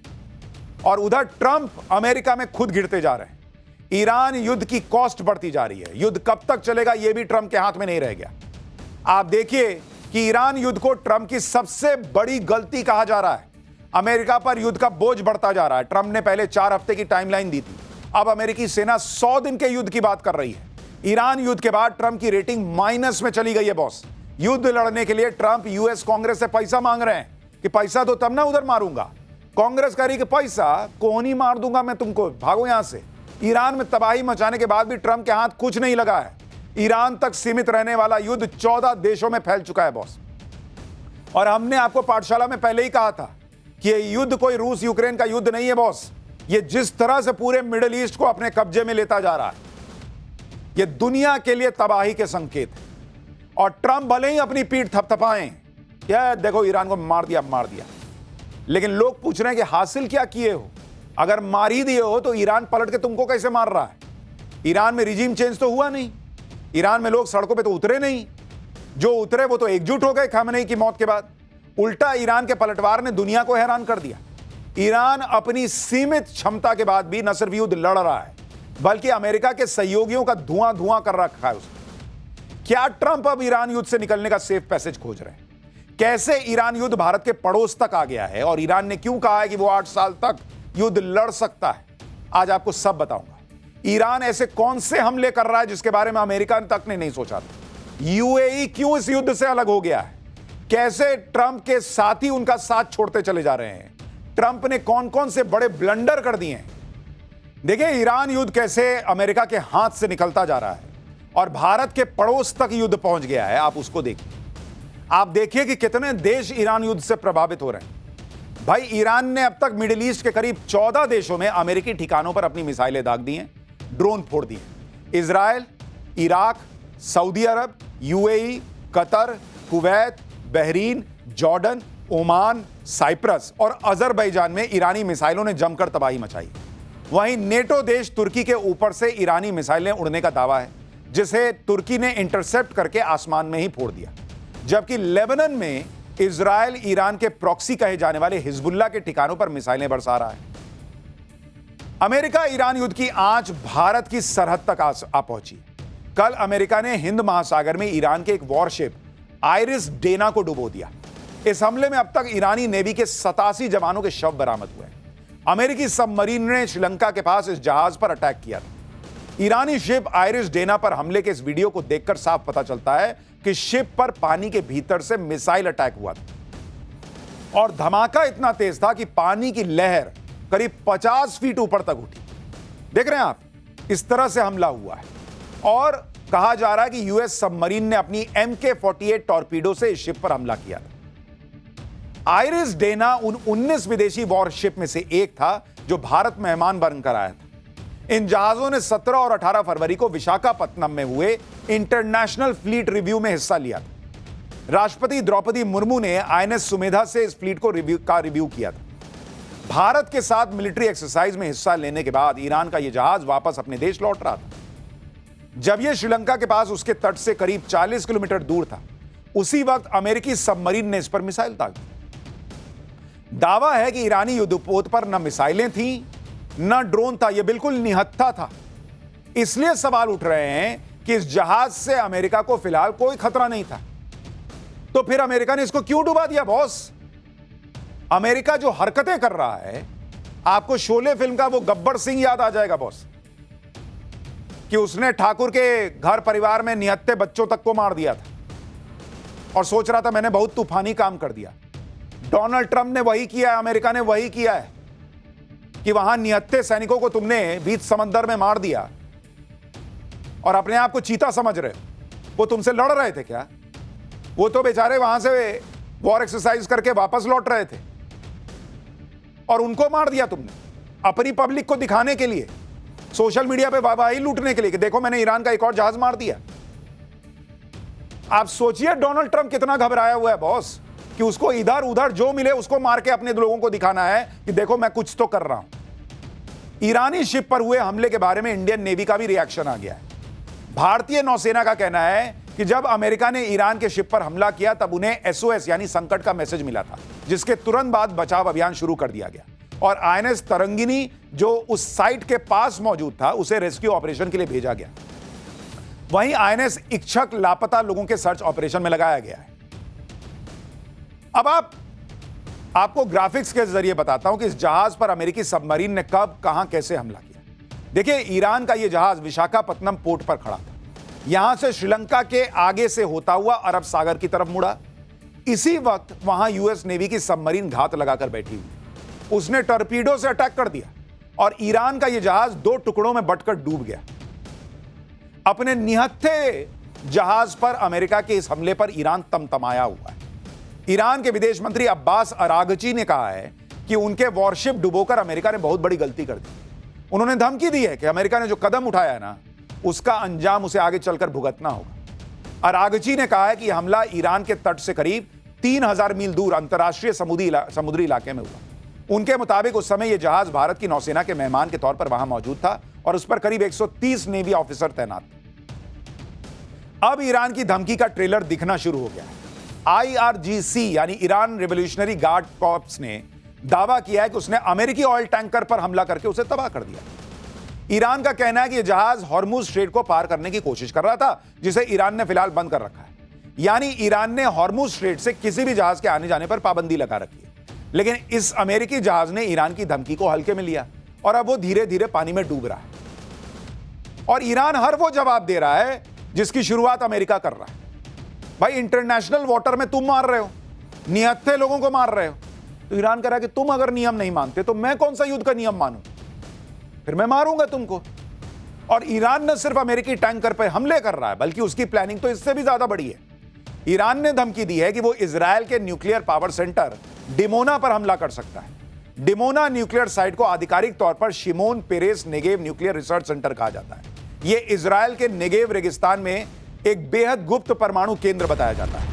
और उधर ट्रंप अमेरिका में खुद गिरते जा रहे हैं। ईरान युद्ध की कॉस्ट बढ़ती जा रही है। युद्ध कब तक चलेगा यह भी ट्रंप के हाथ में नहीं रह गया। आप देखिए कि ईरान युद्ध को ट्रंप की सबसे बड़ी गलती कहा जा रहा है। अमेरिका पर युद्ध का बोझ बढ़ता जा रहा है। ट्रंप ने पहले 4 हफ्ते की टाइमलाइन दी थी, अब अमेरिकी सेना 100 दिन के युद्ध की बात कर रही है। ईरान युद्ध के बाद ट्रंप की रेटिंग माइनस में चली गई है बॉस। युद्ध लड़ने के लिए ट्रंप यूएस कांग्रेस से पैसा मांग रहे हैं कि पैसा तो तब ना उधर मारूंगा। कांग्रेस कह रही कि पैसा कौन ही मार दूंगा मैं तुमको, भागो यहां से। ईरान में तबाही मचाने के बाद भी ट्रंप के हाथ कुछ नहीं लगा है। ईरान तक सीमित रहने वाला युद्ध 14 देशों में फैल चुका है बॉस। और हमने आपको पाठशाला में पहले ही कहा था कि यह युद्ध कोई रूस यूक्रेन का युद्ध नहीं है बॉस। ये जिस तरह से पूरे मिडिल ईस्ट को अपने कब्जे में लेता जा रहा है, यह दुनिया के लिए तबाही के संकेत है। और ट्रंप भले ही अपनी पीठ थपथपाएं, क्या देखो ईरान को मार दिया, लेकिन लोग पूछ रहे हैं कि हासिल क्या किए हो? अगर मार ही दिए हो तो ईरान पलट के तुमको कैसे मार रहा है? ईरान में रिजीम चेंज तो हुआ नहीं, ईरान में लोग सड़कों पे तो उतरे नहीं। जो उतरे वो तो एकजुट हो गए खमेनी की मौत के बाद। उल्टा ईरान के पलटवार ने दुनिया को हैरान कर दिया। ईरान अपनी सीमित क्षमता के बाद भी न सिर्फ युद्ध लड़ रहा है, बल्कि अमेरिका के सहयोगियों का धुआं कर रखा है उसने। क्या ट्रंप अब ईरान युद्ध से निकलने का सेफ पैसेज खोज रहे हैं? कैसे ईरान युद्ध भारत के पड़ोस तक आ गया है और ईरान ने क्यों कहा है कि वो 8 साल तक युद्ध लड़ सकता है, आज आपको सब बताऊंगा। ईरान ऐसे कौन से हमले कर रहा है जिसके बारे में अमेरिका तक ने नहीं सोचा था? यूएई क्यों इस युद्ध से अलग हो गया है? कैसे ट्रंप के साथी उनका साथ छोड़ते चले जा रहे हैं? ट्रंप ने कौन कौन से बड़े ब्लंडर कर दिए हैं? देखिए, ईरान युद्ध कैसे अमेरिका के हाथ से निकलता जा रहा है और भारत के पड़ोस तक युद्ध पहुंच गया है। आप उसको देखिए। आप देखिए कि कितने देश ईरान युद्ध से प्रभावित हो रहे हैं। भाई, ईरान ने अब तक मिडिल ईस्ट के करीब 14 देशों में अमेरिकी ठिकानों पर अपनी मिसाइलें दाग दी हैं, ड्रोन फोड़ दिए। Israel, Iraq, Saudi Arabia, UAE, Qatar, Kuwait, Bahrain, Jordan, Oman, Cyprus और अजरबैजान में ईरानी मिसाइलों ने जमकर तबाही मचाई। वहीं नेटो देश तुर्की के ऊपर से ईरानी मिसाइलें उड़ने का दावा है, जिसे तुर्की ने इंटरसेप्ट करके आसमान में ही फोड़ दिया। जबकि लेबनान में इजराइल ईरान के प्रॉक्सी कहे जाने वाले हिजबुल्लाह के ठिकानों पर मिसाइलें बरसा रहा है। अमेरिका ईरान युद्ध की आंच भारत की सरहद तक आ पहुंची। कल अमेरिका ने हिंद महासागर में ईरान के एक वॉरशिप आयरिस डेना को डुबो दिया। इस हमले में अब तक ईरानी नेवी के 87 जवानों के शव बरामद हुए हैं। अमेरिकी सबमरीन ने श्रीलंका के पास इस जहाज पर अटैक किया था। ईरानी शिप आयरिस डेना पर हमले के इस वीडियो को देखकर साफ पता चलता है कि शिप पर पानी के भीतर से मिसाइल अटैक हुआ था। और धमाका इतना तेज था कि पानी की लहर करीब 50 फीट ऊपर तक उठी। देख रहे हैं आप, इस तरह से हमला हुआ है और कहा जा रहा है कि यूएस सबमरीन ने अपनी MK-48 टॉर्पीडो से इस शिप पर हमला किया था। आइरिस डेना उन 19 विदेशी वॉरशिप में से एक था जो भारत मेहमान बनकर आया था। इन जहाजों ने 17 और 18 फरवरी को विशाखापत्तनम में हुए इंटरनेशनल फ्लीट रिव्यू में हिस्सा लिया था। राष्ट्रपति द्रौपदी मुर्मू ने INS सुमेधा से इस फ्लीट को रिव्यू किया था। भारत के साथ मिलिट्री एक्सरसाइज में हिस्सा लेने के बाद ईरान का यह जहाज वापस अपने देश लौट रहा था। जब यह श्रीलंका के पास उसके तट से करीब 40 किलोमीटर दूर था, उसी वक्त अमेरिकी सबमरीन ने इस पर मिसाइल दाग दी। दावा है कि ईरानी युद्धपोत पर न मिसाइलें थीं, न ड्रोन था, यह बिल्कुल निहत्था था। इसलिए सवाल उठ रहे हैं कि इस जहाज से अमेरिका को फिलहाल कोई खतरा नहीं था, तो फिर अमेरिका ने इसको क्यों डुबा दिया बॉस? अमेरिका जो हरकतें कर रहा है, आपको शोले फिल्म का वो गब्बर सिंह याद आ जाएगा बॉस, कि उसने ठाकुर के घर परिवार में निहत्थे बच्चों तक को मार दिया था और सोच रहा था मैंने बहुत तूफानी काम कर दिया। डोनाल्ड ट्रंप ने वही किया है, अमेरिका ने वही किया है कि वहां निहत्थे सैनिकों को तुमने बीच समंदर में मार दिया और अपने आप को चीता समझ रहे हो। वो तुमसे लड़ रहे थे क्या? वो तो बेचारे वहां से वॉर एक्सरसाइज करके वापस लौट रहे थे और उनको मार दिया तुमने अपनी पब्लिक को दिखाने के लिए, सोशल मीडिया पे वाहवाही लूटने के लिए कि देखो मैंने ईरान का एक और जहाज मार दिया। आप सोचिए डोनाल्ड ट्रंप कितना घबराया हुआ है बॉस, कि उसको इधर उधर जो मिले उसको मार के अपने लोगों को दिखाना है कि देखो मैं कुछ तो कर रहा हूं। ईरानी शिप पर हुए हमले के बारे में इंडियन नेवी का भी रिएक्शन आ गया है। भारतीय नौसेना का कहना है कि जब अमेरिका ने ईरान के शिप पर हमला किया तब उन्हें SOS यानी संकट का मैसेज मिला था, जिसके तुरंत बाद बचाव अभियान शुरू कर दिया गया और INS तरंगिनी जो उस साइट के पास मौजूद था उसे रेस्क्यू ऑपरेशन के लिए भेजा गया। वहीं INS इच्छक लापता लोगों के सर्च ऑपरेशन में लगाया गया है। अब आपको ग्राफिक्स के जरिए बताता हूं कि इस जहाज पर अमेरिकी सबमरीन ने कब, कहां, कैसे हमला किया। देखिए, ईरान का यह जहाज विशाखापत्तनम पोर्ट पर खड़ा था। यहां से श्रीलंका के आगे से होता हुआ अरब सागर की तरफ मुड़ा। इसी वक्त वहां यूएस नेवी की सबमरीन घात लगाकर बैठी हुई। उसने टॉर्पीडो से अटैक कर दिया और ईरान का यह जहाज 2 टुकड़ों में बंटकर डूब गया। अपने निहत्थे जहाज पर अमेरिका के इस हमले पर ईरान तमतमाया हुआ है। ईरान के विदेश मंत्री अब्बास अरागची ने कहा है कि उनके वॉरशिप डुबोकर अमेरिका ने बहुत बड़ी गलती कर दी। उन्होंने धमकी दी है कि अमेरिका ने जो कदम उठाया है ना, उसका अंजाम उसे आगे चलकर भुगतना होगा। अरागची ने कहा है कि यह हमला ईरान के तट से करीब 3000 मील दूर अंतर्राष्ट्रीय समुद्री इलाके में हुआ। उनके मुताबिक उस समय यह जहाज भारत की नौसेना के मेहमान के तौर पर वहां मौजूद था और उस पर करीब 130 नेवी ऑफिसर तैनात थे। अब ईरान की धमकी का ट्रेलर दिखना शुरू हो गया है। IRGC यानी ईरान रिवोल्यूशनरी गार्ड कॉर्प्स ने दावा किया है कि उसने अमेरिकी ऑयल टैंकर पर हमला करके उसे तबाह कर दिया। ईरान का कहना है कि यह जहाज हॉर्मुज स्ट्रेट को पार करने की कोशिश कर रहा था, जिसे ईरान ने फिलहाल बंद कर रखा है। यानी ईरान ने हॉर्मुज स्ट्रेट से किसी भी जहाज के आने जाने पर पाबंदी लगा रखी है। लेकिन इस अमेरिकी जहाज ने ईरान की धमकी को हल्के में लिया और अब वो धीरे धीरे पानी में डूब रहा है और ईरान हर वो जवाब दे रहा है जिसकी शुरुआत अमेरिका कर रहा है। भाई, इंटरनेशनल वाटर में तुम मार रहे हो, निहत्थे लोगों को मार रहे हो, तो ईरान कह रहा है कि तुम अगर नियम नहीं मानते तो मैं कौन सा युद्ध का नियम मानूं, फिर मैं मारूंगा तुमको। और ईरान न सिर्फ अमेरिकी टैंकर पर हमले कर रहा है, बल्कि उसकी प्लानिंग तो इससे भी ज्यादा बड़ी है। ईरान ने धमकी दी है कि वो इजरायल के न्यूक्लियर पावर सेंटर डिमोना पर हमला कर सकता है। डिमोना न्यूक्लियर साइट को आधिकारिक तौर पर Shimon Peres Negev nuclear research centre कहा जाता है। यह इजरायल के नेगेव रेगिस्तान में एक बेहद गुप्त परमाणु केंद्र बताया जाता है।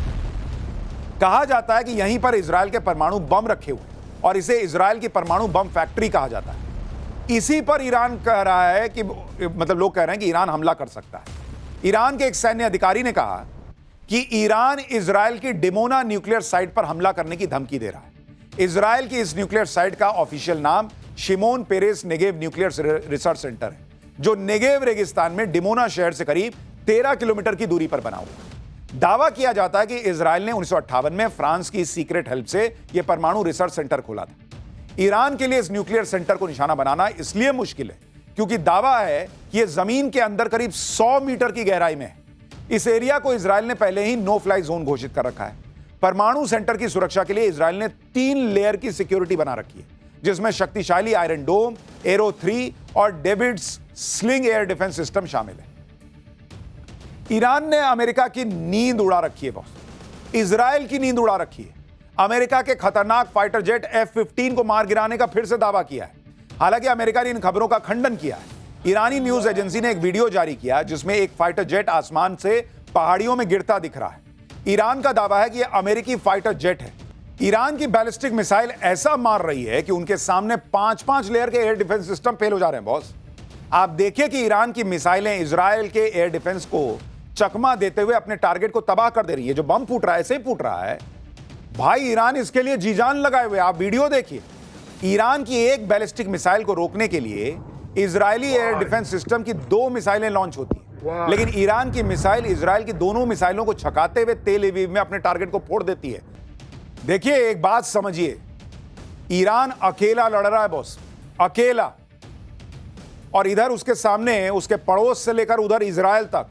कहा जाता है कि यहीं पर इजरायल के परमाणु बम रखे हुए और इसे इजरायल की परमाणु बम फैक्ट्री कहा जाता है। इसी पर ईरान कह रहा है कि लोग कह रहे हैं कि ईरान हमला कर सकता है। ईरान के एक सैन्य अधिकारी ने कहा कि ईरान इजरायल की डिमोना न्यूक्लियर साइट पर हमला करने की धमकी दे रहा है। इजरायल की इस न्यूक्लियर साइट का ऑफिशियल नाम Shimon Peres Negev nuclear research centre है, जो नेगेव रेगिस्तान में डिमोना शहर से करीब 13 किलोमीटर की दूरी पर बना हुआ। दावा किया जाता है कि इजरायल ने 1958 में फ्रांस की सीक्रेट हेल्प से यह परमाणु रिसर्च सेंटर खोला था। ईरान के लिए इस न्यूक्लियर सेंटर को निशाना बनाना इसलिए मुश्किल है क्योंकि दावा है कि यह जमीन के अंदर करीब 100 मीटर की गहराई में है। इस एरिया को इजरायल ने पहले ही नो फ्लाई जोन घोषित कर रखा है। परमाणु सेंटर की सुरक्षा के लिए इजराइल ने 3 लेयर की सिक्योरिटी बना रखी है, जिसमें शक्तिशाली आयरन डोम, एरो 3 और David's sling air defence system शामिल है। ईरान ने अमेरिका की नींद उड़ा रखी है बॉस, इजराइल की नींद उड़ा रखी है। अमेरिका के खतरनाक फाइटर जेट F-15 को मार गिराने का फिर से दावा किया है। हालांकि अमेरिका ने इन खबरों का खंडन किया है। ईरानी न्यूज एजेंसी ने एक वीडियो जारी किया जिसमें एक फाइटर जेट आसमान से पहाड़ियों में गिरता दिख रहा है। ईरान का दावा है कि यह अमेरिकी फाइटर जेट है। ईरान की बैलिस्टिक मिसाइल ऐसा मार रही है कि उनके सामने 5-5 लेयर के एयर डिफेंस सिस्टम फेल हो जा रहे हैं बॉस। आप देखिए कि ईरान की मिसाइलें इजराइल के एयर डिफेंस को चकमा देते हुए अपने टारगेट को तबाह कर दे रही है। जो बम फूट रहा है ऐसे ही फूट रहा है भाई, ईरान इसके लिए जी जान लगाए हुए। आप वीडियो देखिए, ईरान की एक बैलिस्टिक मिसाइल को रोकने के लिए इजरायली एयर डिफेंस सिस्टम की 2 मिसाइलें लॉन्च होती हैं, लेकिन ईरान की मिसाइल इजराइल की दोनों मिसाइलों को छकाते हुए तेल अवीव में अपने टारगेट को फोड़ देती है। देखिए, एक बात समझिए, ईरान अकेला लड़ रहा है बॉस, अकेला, और इधर उसके सामने उसके पड़ोस से लेकर उधर इजराइल तक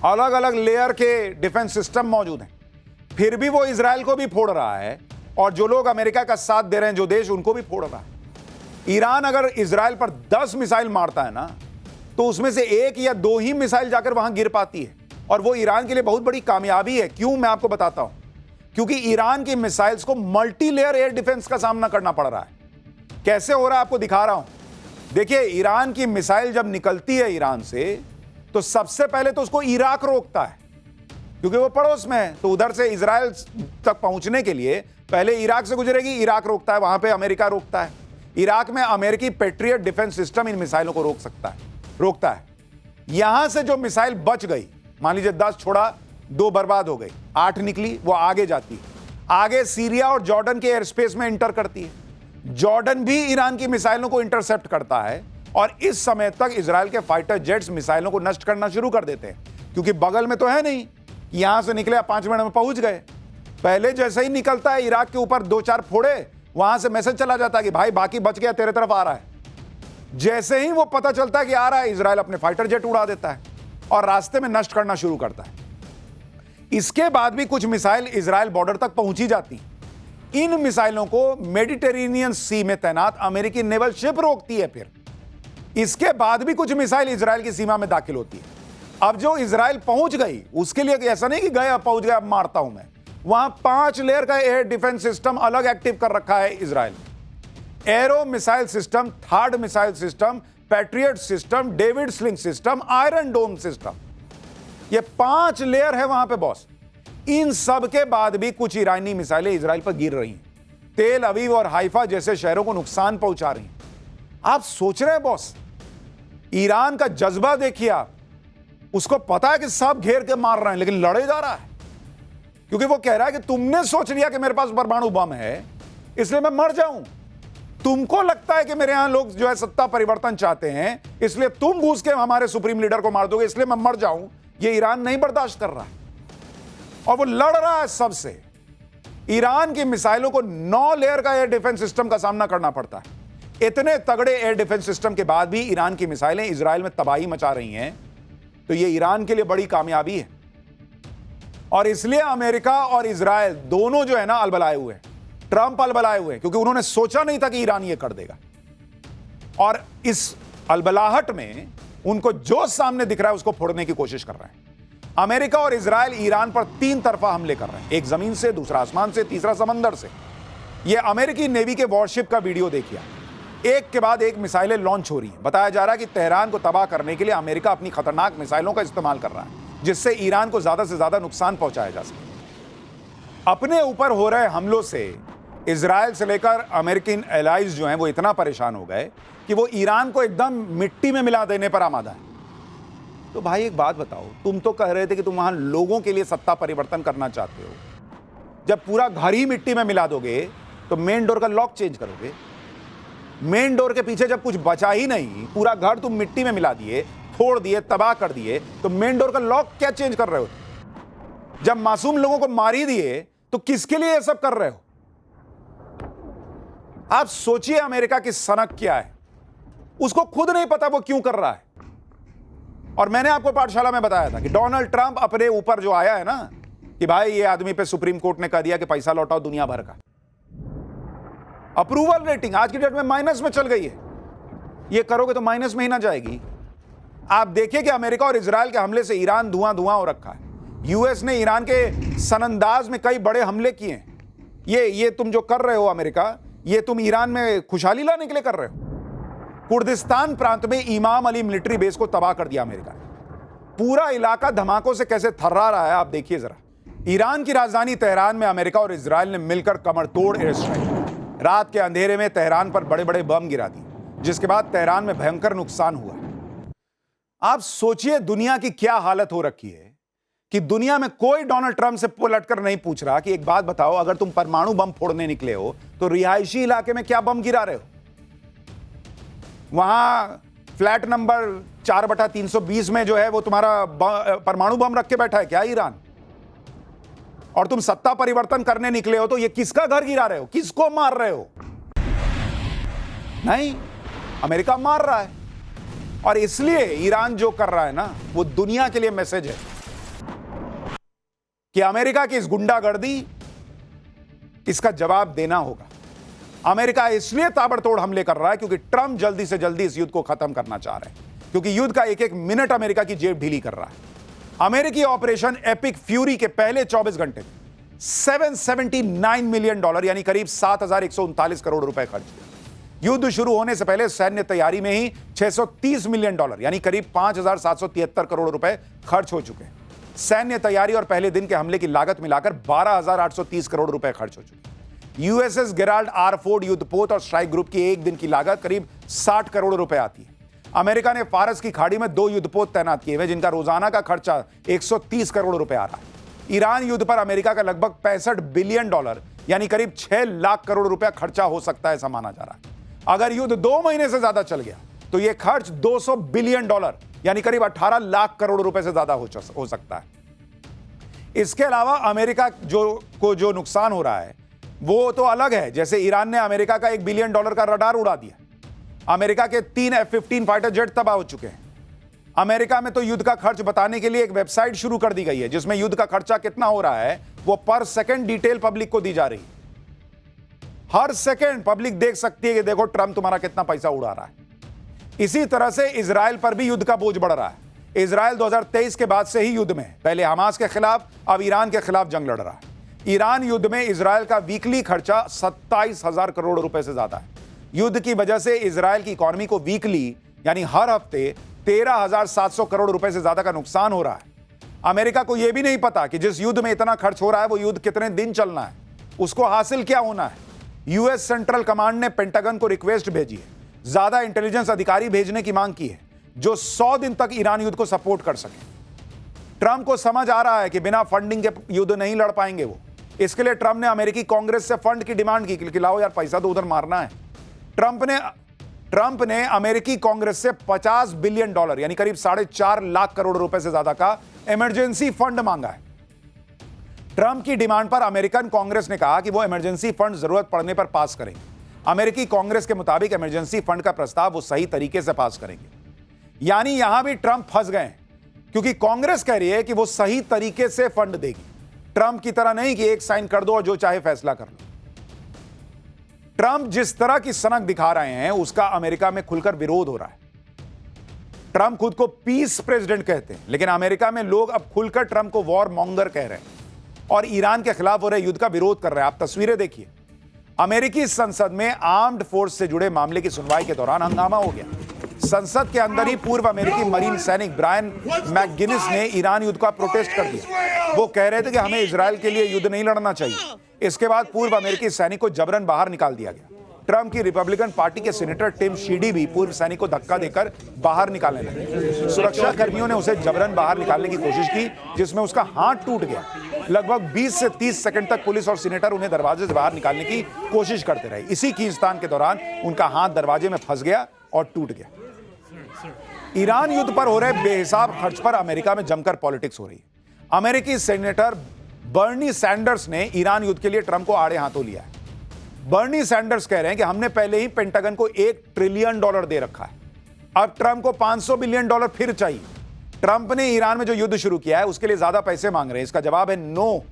अलग अलग लेयर के डिफेंस सिस्टम मौजूद हैं। फिर भी वो इजराइल को भी फोड़ रहा है, और जो लोग अमेरिका का साथ दे रहे हैं, जो देश, उनको भी फोड़ रहा है। ईरान अगर इजराइल पर 10 मिसाइल मारता है ना, तो उसमें से 1 या 2 ही मिसाइल जाकर वहां गिर पाती है, और वो ईरान के लिए बहुत बड़ी कामयाबी है। क्यों, मैं आपको बताता हूं। क्योंकि ईरान की मिसाइल्स को मल्टी लेयर एयर डिफेंस का सामना करना पड़ रहा है। कैसे हो रहा है आपको दिखा रहा हूं। देखिए, ईरान की मिसाइल जब निकलती है ईरान से, तो सबसे पहले तो उसको इराक रोकता है, क्योंकि वो पड़ोस में है। तो उधर से इजराइल तक पहुंचने के लिए पहले इराक से गुजरेगी, इराक रोकता है, वहां पे अमेरिका रोकता है। इराक में अमेरिकी पेट्रियट डिफेंस सिस्टम इन मिसाइलों को रोकता है। यहां से जो मिसाइल बच गई, मान लीजिए 10 छोड़ा, 2 बर्बाद हो गई, 8 निकली, वो आगे जाती है, आगे सीरिया और जॉर्डन के एयर स्पेस में इंटर करती है। जॉर्डन भी ईरान की मिसाइलों को इंटरसेप्ट करता है, और इस समय तक इजराइल के फाइटर जेट्स मिसाइलों को नष्ट करना शुरू कर देते हैं, क्योंकि बगल में तो है नहीं, यहां से निकले 5 मिनट में पहुंच गए। पहले जैसे ही निकलता है इराक के ऊपर 2-4 फोड़े, वहां से मैसेज चला जाता है कि भाई बाकी बच गया, तेरे तरफ आ रहा है। जैसे ही वो पता चलता है कि आ रहा है, इजराइल अपने फाइटर जेट उड़ा देता है और रास्ते में नष्ट करना शुरू करता है। इसके बाद भी कुछ मिसाइल इजराइल बॉर्डर तक पहुंची जाती। इन मिसाइलों को मेडिटेरेनियन सी में तैनात अमेरिकी नेवल शिप रोकती है। फिर इसके बाद भी कुछ मिसाइल इजराइल की सीमा में दाखिल होती है। अब जो इजराइल पहुंच गई, उसके लिए ऐसा नहीं कि गया, पहुंच गया, अब मारता हूं मैं। वहां 5 लेयर का एयर डिफेंस सिस्टम अलग एक्टिव कर रखा है Israel. Arrow missile system, THAAD missile system, Patriot system, David Sling system, Iron Dome system, ये 5 लेयर है वहां पे बॉस। इन सब के बाद भी कुछ ईरानी मिसाइलें इजराइल पर गिर रही हैं, तेल अवीव और हाइफा जैसे शहरों को नुकसान पहुंचा रही हैं। आप सोच रहे हैं बॉस, ईरान का जज्बा देखिए आप। उसको पता है कि सब घेर के मार रहे हैं, लेकिन लड़े जा रहा है, क्योंकि वो कह रहा है कि तुमने सोच लिया कि मेरे पास परमाणु बम है, इसलिए मैं मर जाऊं। तुमको लगता है कि मेरे यहां लोग जो है सत्ता परिवर्तन चाहते हैं, इसलिए तुम घुस के हमारे सुप्रीम लीडर को मार दोगे, इसलिए मैं मर जाऊं। ये ईरान नहीं बर्दाश्त कर रहा है, और वो लड़ रहा है सबसे। ईरान की मिसाइलों को 9 लेयर का एयर डिफेंस सिस्टम का सामना करना पड़ता है। इतने तगड़े एयर डिफेंस सिस्टम के बाद भी ईरान की मिसाइलें इजराइल में तबाही मचा रही हैं, तो ये ईरान के लिए बड़ी कामयाबी है। और इसलिए अमेरिका और इजराइल दोनों जो है ना अलबलाए हुए हैं, ट्रंप अलबलाए हुए हैं, क्योंकि उन्होंने सोचा नहीं था कि ईरान ये कर देगा। और इस अलबलाहट में उनको जो सामने दिख रहा है उसको फोड़ने की कोशिश कर रहे हैं। अमेरिका और इजराइल ईरान पर 3 तरफा हमले कर रहे हैं, एक जमीन से, दूसरा आसमान से, तीसरा समंदर से। ये अमेरिकी नेवी के वॉरशिप का वीडियो देखिए, एक के बाद एक मिसाइलें लॉन्च हो रही हैं। बताया जा रहा है कि तेहरान को तबाह करने के लिए अमेरिका अपनी खतरनाक मिसाइलों का इस्तेमाल कर रहा है, जिससे ईरान को ज्यादा से ज्यादा नुकसान पहुंचाया जा सके। अपने ऊपर हो रहे हमलों से इजराइल से लेकर अमेरिकन एलाइज जो हैं वो इतना परेशान हो गए कि वो ईरान को एकदम मिट्टी में मिला देने पर आमादा है। तो भाई एक बात बताओ, तुम तो कह रहे थे कि तुम वहां लोगों के लिए सत्ता परिवर्तन करना चाहते हो। जब पूरा घर ही मिट्टी में मिला दोगे तो मेन डोर का लॉक चेंज करोगे। मेन डोर के पीछे जब कुछ बचा ही नहीं, पूरा घर तुम मिट्टी में मिला दिए, फोड़ दिए, तबाह कर दिए, तो मेन डोर का लॉक क्या चेंज कर रहे हो? जब मासूम लोगों को मार ही दिए तो किसके लिए ये सब कर रहे हो? आप सोचिए अमेरिका की सनक क्या है, उसको खुद नहीं पता वो क्यों कर रहा है। और मैंने आपको पाठशाला में बताया था कि डोनाल्ड ट्रंप अपने ऊपर जो आया है ना, कि भाई ये आदमी पे सुप्रीम कोर्ट ने कह दिया कि पैसा लौटाओ दुनिया भर का। अप्रूवल रेटिंग आज की डेट में माइनस में चल गई है। ये करोगे तो माइनस में ही ना जाएगी। आप देखिए कि अमेरिका और इजराइल के हमले से ईरान धुआं धुआं हो रखा है। यूएस ने ईरान के सनंदाज में कई बड़े हमले किए हैं। ये तुम जो कर रहे हो अमेरिका, ये तुम ईरान में खुशहाली लाने के लिए कर रहे हो। कुर्दिस्तान प्रांत में इमाम अली मिलिट्री बेस को तबाह कर दिया अमेरिका ने। पूरा इलाका धमाकों से कैसे थर्रा रहा है आप देखिए जरा। ईरान की राजधानी तेहरान में अमेरिका और इजराइल ने मिलकर कमर तोड़ एयर स्ट्राइक। रात के अंधेरे में तेहरान पर बड़े बड़े बम गिरा दिए, जिसके बाद तेहरान में भयंकर नुकसान हुआ। आप सोचिए दुनिया की क्या हालत हो रखी है कि दुनिया में कोई डोनाल्ड ट्रंप से पलटकर नहीं पूछ रहा कि एक बात बताओ, अगर तुम परमाणु बम फोड़ने निकले हो तो रिहायशी इलाके में क्या बम गिरा रहे हो? वहां फ्लैट नंबर 4/320 में जो है वो तुम्हारा परमाणु बम रख के बैठा है क्या ईरान? और तुम सत्ता परिवर्तन करने निकले हो तो ये किसका घर गिरा रहे हो, किसको मार रहे हो? नहीं, अमेरिका मार रहा है। और इसलिए ईरान जो कर रहा है ना, वो दुनिया के लिए मैसेज है कि अमेरिका की इस गुंडागर्दी, इसका जवाब देना होगा। अमेरिका इसलिए ताबड़तोड़ हमले कर रहा है क्योंकि ट्रंप जल्दी से जल्दी इस युद्ध को खत्म करना चाह रहे हैं, क्योंकि युद्ध का एक एक मिनट अमेरिका की जेब ढीली कर रहा है। अमेरिकी ऑपरेशन एपिक फ्यूरी के पहले 24 घंटे में $779 मिलियन यानी करीब 7,139 करोड़ रुपए खर्च किए। युद्ध शुरू होने से पहले सैन्य तैयारी में ही $630 मिलियन यानी करीब 5,773 करोड़ रुपए खर्च हो चुके हैं। सैन्य तैयारी और पहले दिन के हमले की लागत मिलाकर 12,830 करोड़ रुपए खर्च हो चुके हैं। यूएसएस गेराल्ड आर फोर्ड युद्धपोत और स्ट्राइक ग्रुप की एक दिन की लागत करीब 60 करोड़ रुपए आती है। अमेरिका ने फारस की खाड़ी में 2 युद्धपोत तैनात किए हुए, जिनका रोजाना का खर्चा 130 करोड़ रुपए आ रहा है। ईरान युद्ध पर अमेरिका का लगभग $65 बिलियन यानी करीब 6 लाख करोड़ रुपया खर्चा हो सकता है, ऐसा माना जा रहा है। अगर युद्ध 2 महीने से ज्यादा चल गया तो यह खर्च $200 बिलियन यानी करीब 18 लाख करोड़ रुपए से ज्यादा हो सकता है। इसके अलावा अमेरिका जो नुकसान हो रहा है वो तो अलग है। जैसे ईरान ने अमेरिका का $1 बिलियन का रडार उड़ा दिया। अमेरिका के 3 F-15 फाइटर जेट तबाह हो चुके हैं। अमेरिका में तो युद्ध का खर्च बताने के लिए एक वेबसाइट शुरू कर दी गई है, जिसमें युद्ध का खर्चा कितना हो रहा है वो पर सेकंड डिटेल पब्लिक को दी जा रही है। हर सेकंड पब्लिक देख सकती है कि देखो ट्रंप तुम्हारा कितना पैसा उड़ा रहा है। इसी तरह से इजराइल पर भी युद्ध का बोझ बढ़ रहा है। इजराइल 2023 के बाद से ही युद्ध में, पहले हमास के खिलाफ, अब ईरान के खिलाफ जंग लड़ रहा है। ईरान युद्ध में इजराइल का वीकली खर्चा 27,000 करोड़ रुपए से ज्यादा है। युद्ध की वजह से इजराइल की इकोनॉमी को वीकली यानी हर हफ्ते 13,700 करोड़ रुपए से ज्यादा का नुकसान हो रहा है। अमेरिका को यह भी नहीं पता कि जिस युद्ध में इतना खर्च हो रहा है वो युद्ध कितने दिन चलना है, उसको हासिल क्या होना है। यूएस सेंट्रल कमांड ने पेंटागन को रिक्वेस्ट भेजी है, ज्यादा इंटेलिजेंस अधिकारी भेजने की मांग की है जो 100 दिन तक ईरान युद्ध को सपोर्ट कर सके। ट्रंप को समझ आ रहा है कि बिना फंडिंग के युद्ध नहीं लड़ पाएंगे वो। इसके लिए ट्रंप ने अमेरिकी कांग्रेस से फंड की डिमांड की कि लाओ यार पैसा तो उधर मारना है। ट्रंप ने अमेरिकी कांग्रेस से $50 बिलियन यानी करीब 4.5 लाख करोड़ रुपए से ज्यादा का इमरजेंसी फंड मांगा है। ट्रंप की डिमांड पर अमेरिकन कांग्रेस ने कहा कि वो इमरजेंसी फंड जरूरत पड़ने पर पास करेंगे। अमेरिकी कांग्रेस के मुताबिक इमरजेंसी फंड का प्रस्ताव वो सही तरीके से पास करेंगे। यानी यहां भी ट्रंप फंस गए, क्योंकि कांग्रेस कह रही है कि वो सही तरीके से फंड देगी, ट्रंप की तरह नहीं कि एक साइन कर दो और जो चाहे फैसला कर लो। ट्रंप जिस तरह की सनक दिखा रहे हैं उसका अमेरिका में खुलकर विरोध हो रहा है। ट्रंप खुद को पीस प्रेसिडेंट कहते हैं, लेकिन अमेरिका में लोग अब खुलकर ट्रंप को वॉर मॉन्गर कह रहे हैं और ईरान के खिलाफ हो रहे युद्ध का विरोध कर रहे हैं। आप तस्वीरें देखिए। अमेरिकी संसद में आर्म्ड फोर्स से जुड़े मामले की सुनवाई के दौरान हंगामा हो गया। संसद के अंदर ही पूर्व अमेरिकी मरीन सैनिक ब्रायन मैकगिनिस ने ईरान युद्ध का प्रोटेस्ट कर दिया। वो कह रहे थे कि हमें इजराइल के लिए युद्ध नहीं लड़ना चाहिए। इसके बाद पूर्व अमेरिकी सैनिक को जबरन बाहर निकाल दिया गया। ट्रंप की रिपब्लिकन पार्टी के सीनेटर टिम शीडी भी पूर्व सैनिक को धक्का देकर बाहर निकालने लगे। सुरक्षा कर्मियों ने उसे जबरन बाहर निकालने की कोशिश की, जिसमें उसका हाथ टूट गया। लगभग 20 से 30 सेकंड तक पुलिस और सीनेटर उन्हें दरवाजे से बाहर निकालने की कोशिश करते रहे। इसी खींचतान के दौरान उनका हाथ दरवाजे में फंस गया और टूट गया। ईरान युद्ध पर हो रहे बेहिसाब खर्च पर अमेरिका में जमकर पॉलिटिक्स हो रही है। अमेरिकी सेनेटर बर्नी सैंडर्स ने ईरान युद्ध के लिए ट्रंप को आड़े हाथों लिया है। बर्नी सैंडर्स कह रहे हैं कि हमने पहले ही पेंटागन को $1 ट्रिलियन दे रखा है, अब ट्रंप को $500 बिलियन फिर चाहिए। ट्रंप ने ईरान में जो युद्ध शुरू किया है उसके लिए ज्यादा पैसे मांग रहे हैं। इसका जवाब है नो।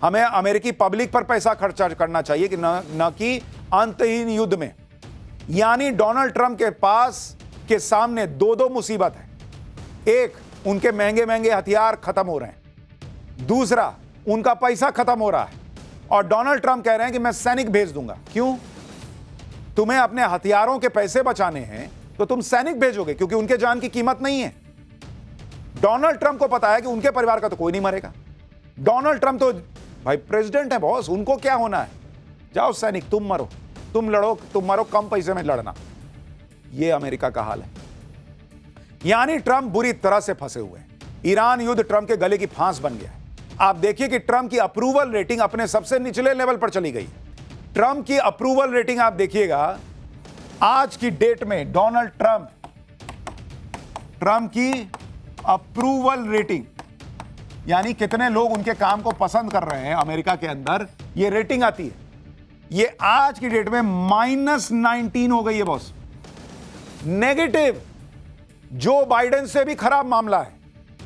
हमें अमेरिकी पब्लिक पर पैसा खर्चा करना चाहिए कि न कि अंतहीन युद्ध में। यानी डोनाल्ड ट्रंप के पास के सामने दो मुसीबत है। एक, उनके महंगे महंगे हथियार खत्म हो रहे हैं। दूसरा, उनका पैसा खत्म हो रहा है। और डोनाल्ड ट्रंप कह रहे हैं कि मैं सैनिक भेज दूंगा। क्यों? तुम्हें अपने हथियारों के पैसे बचाने हैं तो तुम सैनिक भेजोगे, क्योंकि उनके जान की कीमत नहीं है। डोनाल्ड ट्रंप को पता है कि उनके परिवार का तो कोई नहीं मरेगा। डोनाल्ड ट्रंप तो भाई प्रेसिडेंट है बॉस, उनको क्या होना है? जाओ सैनिक, तुम मरो, तुम लड़ो, तुम मरो, कम पैसे में लड़ना। यह अमेरिका का हाल है। यानी ट्रंप बुरी तरह से फंसे हुए हैं। ईरान युद्ध ट्रंप के गले की फांस बन गया है। आप देखिए कि ट्रंप की अप्रूवल रेटिंग अपने सबसे निचले लेवल पर चली गई। ट्रंप की अप्रूवल रेटिंग आप देखिएगा, आज की डेट में डोनाल्ड ट्रंप की अप्रूवल रेटिंग, यानी कितने लोग उनके काम को पसंद कर रहे हैं अमेरिका के अंदर, ये रेटिंग आती है। ये आज की डेट में -19 हो गई है बॉस, नेगेटिव। जो बाइडेन से भी खराब मामला है।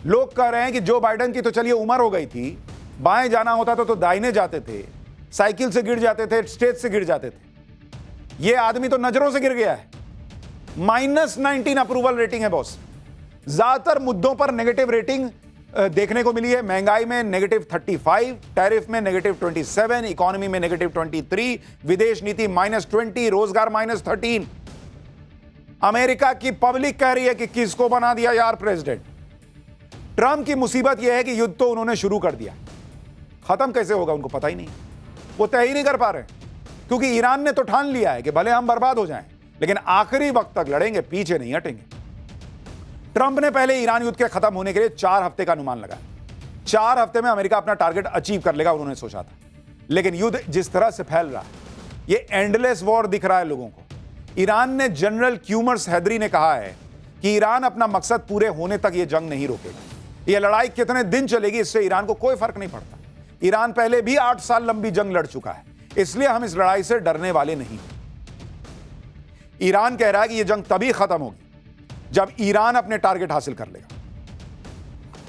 लोग कह रहे हैं कि जो बाइडेन की तो चलिए उम्र हो गई थी, बाएं जाना होता तो दाहिने जाते थे, साइकिल से गिर जाते थे, स्टेज से गिर जाते थे। ये आदमी तो नजरों से गिर गया है। -19 अप्रूवल रेटिंग है बॉस। ज्यादातर मुद्दों पर नेगेटिव रेटिंग देखने को मिली है। महंगाई में -35, टैरिफ में -27, इकोनॉमी में -23, विदेश नीति -20, रोजगार -13। अमेरिका की पब्लिक कह रही है कि किसको बना दिया यार प्रेसिडेंट। ट्रंप की मुसीबत यह है कि युद्ध तो उन्होंने शुरू कर दिया, खत्म कैसे होगा उनको पता ही नहीं। वो तय ही नहीं कर पा रहे, क्योंकि ईरान ने तो ठान लिया है कि भले हम बर्बाद हो जाएं, लेकिन आखिरी वक्त तक लड़ेंगे, पीछे नहीं हटेंगे। ट्रंप ने पहले ईरान युद्ध के खत्म होने के लिए 4 हफ्ते का अनुमान लगाया। 4 हफ्ते में अमेरिका अपना टारगेट अचीव कर लेगा, उन्होंने सोचा था। लेकिन युद्ध जिस तरह से फैल रहा है, ये एंडलेस वॉर दिख रहा है लोगों को। ईरान ने जनरल क्यूमर्स हैदरी ने कहा है कि ईरान अपना मकसद पूरे होने तक यह जंग नहीं रोकेगा। यह लड़ाई कितने दिन चलेगी इससे ईरान को कोई फर्क नहीं पड़ता। ईरान पहले भी 8 साल लंबी जंग लड़ चुका है, इसलिए हम इस लड़ाई से डरने वाले नहीं। ईरान कह रहा है कि यह जंग तभी खत्म होगी जब ईरान अपने टारगेट हासिल कर लेगा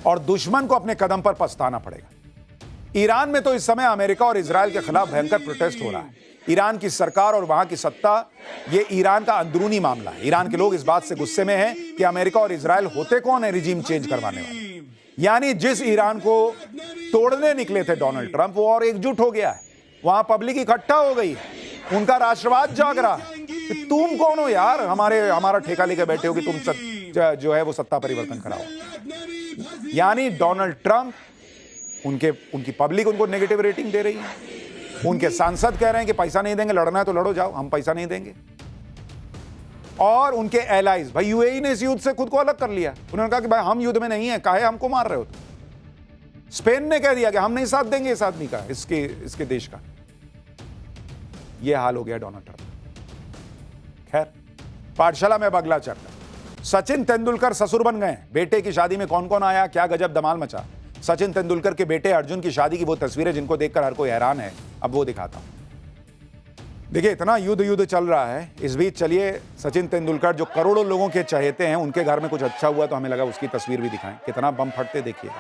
और दुश्मन को अपने कदम पर पछताना पड़ेगा। ईरान में तो इस समय अमेरिका और इजराइल के खिलाफ भयंकर प्रोटेस्ट हो रहा है। ईरान की सरकार और वहां की सत्ता, यह ईरान का अंदरूनी मामला है। ईरान के लोग इस बात से गुस्से में हैं कि अमेरिका और इजराइल होते कौन है रिजीम चेंज करवाने वाले। यानी जिस ईरान को तोड़ने निकले थे डोनाल्ड ट्रंप, वो और एकजुट हो गया है। वहां पब्लिक इकट्ठा हो गई है, उनका राष्ट्रवाद जाग रहा है। तुम कौन हो यार, हमारा ठेका लेकर बैठे हो कि तुम जो है वो सत्ता परिवर्तन कराओ। यानी डोनाल्ड ट्रंप, उनकी पब्लिक उनको नेगेटिव रेटिंग दे रही है। उनके सांसद कह रहे हैं कि पैसा नहीं देंगे, लड़ना है तो लड़ो, जाओ, हम पैसा नहीं देंगे। और उनके एलाइज, भाई यूएई ने इस युद्ध से खुद को अलग कर लिया। उन्होंने कहा कि भाई हम युद्ध में नहीं है, काहे हमको मार रहे हो तुम। स्पेन ने कह दिया कि हम नहीं साथ देंगे इस आदमी का, इसके देश का। यह हाल हो गया डोनाल्ड ट्रंप। खैर, पाठशाला में अब अगला चर्चा। सचिन तेंदुलकर ससुर बन गए। बेटे की शादी में कौन कौन आया, क्या गजब धमाल मचा। सचिन तेंदुलकर के बेटे अर्जुन की शादी की वो तस्वीरें जिनको देखकर हर कोई हैरान है, अब वो दिखाता हूं। देखिए, इतना युद्ध चल रहा है, इस बीच चलिए सचिन तेंदुलकर जो करोड़ों लोगों के चहेते हैं, उनके घर में कुछ अच्छा हुआ तो हमें लगा उसकी तस्वीर भी दिखाएं। कितना बम फटते देखिए।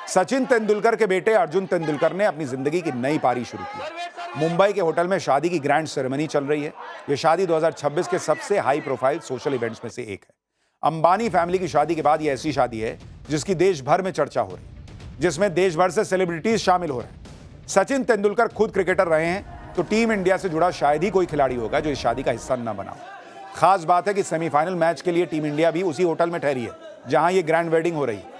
सचिन तेंदुलकर के बेटे अर्जुन तेंदुलकर ने अपनी जिंदगी की नई पारी शुरू की। मुंबई के होटल में शादी की ग्रैंड सेरेमनी चल रही है। यह शादी 2026 के सबसे हाई प्रोफाइल सोशल इवेंट्स में से एक है। अंबानी फैमिली की शादी के बाद यह ऐसी शादी है जिसकी देश भर में चर्चा हो रही है, जिसमें देश भर से सेलिब्रिटीज शामिल हो रहे हैं। सचिन तेंदुलकर खुद क्रिकेटर रहे हैं, तो टीम इंडिया से जुड़ा शायद ही कोई खिलाड़ी होगा जो इस शादी का हिस्सा न बना। खास बात है कि सेमीफाइनल मैच के लिए टीम इंडिया भी उसी होटल में ठहरी है जहां ये ग्रैंड वेडिंग हो रही है।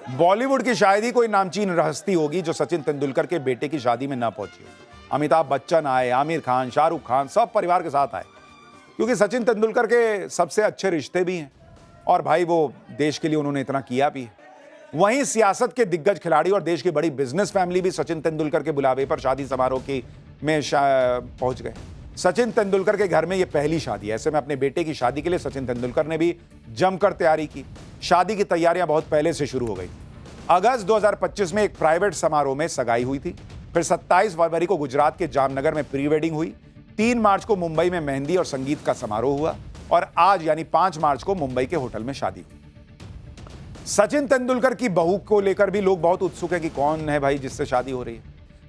बॉलीवुड की शायद ही कोई नामचीन हस्ती होगी जो सचिन तेंदुलकर के बेटे की शादी में ना पहुंची होगी। अमिताभ बच्चन आए, आमिर खान, शाहरुख खान, सब परिवार के साथ आए, क्योंकि सचिन तेंदुलकर के सबसे अच्छे रिश्ते भी हैं और भाई वो देश के लिए उन्होंने इतना किया भी है। वहीं सियासत के दिग्गज खिलाड़ी और देश की बड़ी बिजनेस फैमिली भी सचिन तेंदुलकर के बुलावे पर शादी समारोह में पहुंच गए। सचिन तेंदुलकर के घर में यह पहली शादी है। ऐसे में अपने बेटे की शादी के लिए सचिन तेंदुलकर ने भी जमकर तैयारी की। शादी की तैयारियां बहुत पहले से शुरू हो गई। अगस्त 2025 में एक प्राइवेट समारोह में सगाई हुई थी। फिर 27 फरवरी को गुजरात के जामनगर में प्री वेडिंग हुई। 3 मार्च को मुंबई में मेहंदी और संगीत का समारोह हुआ और आज यानी 5 मार्च को मुंबई के होटल में शादी हुई। सचिन तेंदुलकर की बहू को लेकर भी लोग बहुत उत्सुक हैं कि कौन है भाई जिससे शादी हो रही है।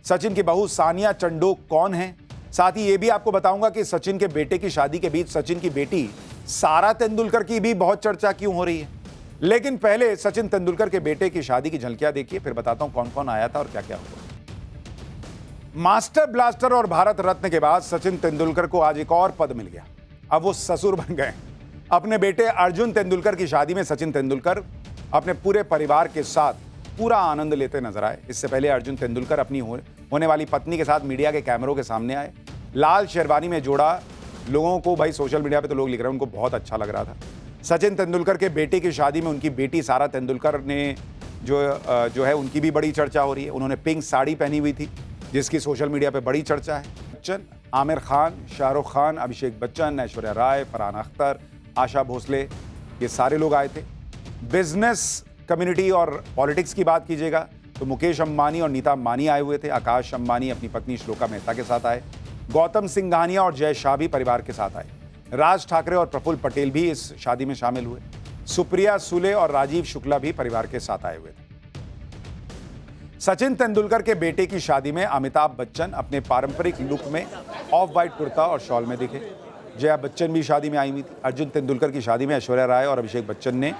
सचिन की बहू सानिया चंडोक कौन है? साथ ही ये भी आपको बताऊंगा कि सचिन के बेटे की शादी के बीच सचिन की बेटी सारा तेंदुलकर की भी बहुत चर्चा क्यों हो रही है। लेकिन पहले सचिन तेंदुलकर के बेटे की शादी की झलकियां देखिए, फिर बताता हूं कौन कौन आया था और क्या क्या हुआ। मास्टर ब्लास्टर और भारत रत्न के बाद सचिन तेंदुलकर को आज एक और पद मिल गया। अब वो ससुर बन गए। अपने बेटे अर्जुन तेंदुलकर की शादी में सचिन तेंदुलकर अपने पूरे परिवार के साथ पूरा आनंद लेते नजर आए। इससे पहले अर्जुन तेंदुलकर अपनी होने वाली पत्नी के साथ मीडिया के कैमरों के सामने आए। लाल शेरवानी में जोड़ा लोगों को, भाई सोशल मीडिया पे तो लोग लिख रहे हैं, उनको बहुत अच्छा लग रहा था। सचिन तेंदुलकर के बेटे की शादी में उनकी बेटी सारा तेंदुलकर ने जो है उनकी भी बड़ी चर्चा हो रही है। उन्होंने पिंक साड़ी पहनी हुई थी जिसकी सोशल मीडिया पे बड़ी चर्चा है। बच्चन, आमिर खान, शाहरुख खान, अभिषेक बच्चन, ऐश्वर्या राय, फरहान अख्तर, आशा भोसले, ये सारे लोग आए थे। बिजनेस कम्युनिटी और पॉलिटिक्स की बात कीजिएगा तो मुकेश अंबानी और नीता अंबानी आए हुए थे। आकाश अंबानी अपनी पत्नी श्लोका मेहता के साथ आए। गौतम सिंघानिया और जय शाह भी परिवार के साथ आए। राज ठाकरे और प्रफुल्ल पटेल भी इस शादी में शामिल हुए। सुप्रिया सुले और राजीव शुक्ला भी परिवार के साथ आए हुए थे। सचिन तेंदुलकर के बेटे की शादी में अमिताभ बच्चन अपने पारंपरिक लुक में ऑफ वाइट कुर्ता और शॉल में दिखे। जया बच्चन भी शादी में आई हुई थी। अर्जुन तेंदुलकर की शादी में ऐश्वर्या राय और अभिषेक बच्चन ने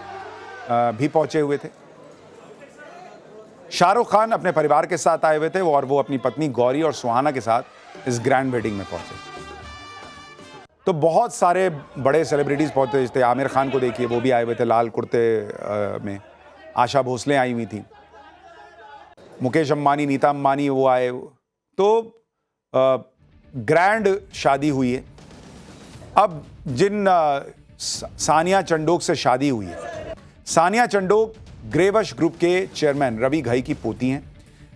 भी पहुंचे हुए थे। शाहरुख खान अपने परिवार के साथ आए हुए थे और वो अपनी पत्नी गौरी और सुहाना के साथ इस ग्रैंड वेडिंग में पहुंचे। तो बहुत सारे बड़े सेलिब्रिटीज पहुंचे थे। आमिर खान को देखिए, वो भी आए हुए थे लाल कुर्ते में। आशा भोसले आई हुई थी। मुकेश अंबानी, नीता अंबानी वो आए। तो ग्रैंड शादी हुई है। अब जिन सानिया चंडोक से शादी हुई है, सानिया चंडोक ग्रेवश ग्रुप के चेयरमैन रवि घई की पोती हैं।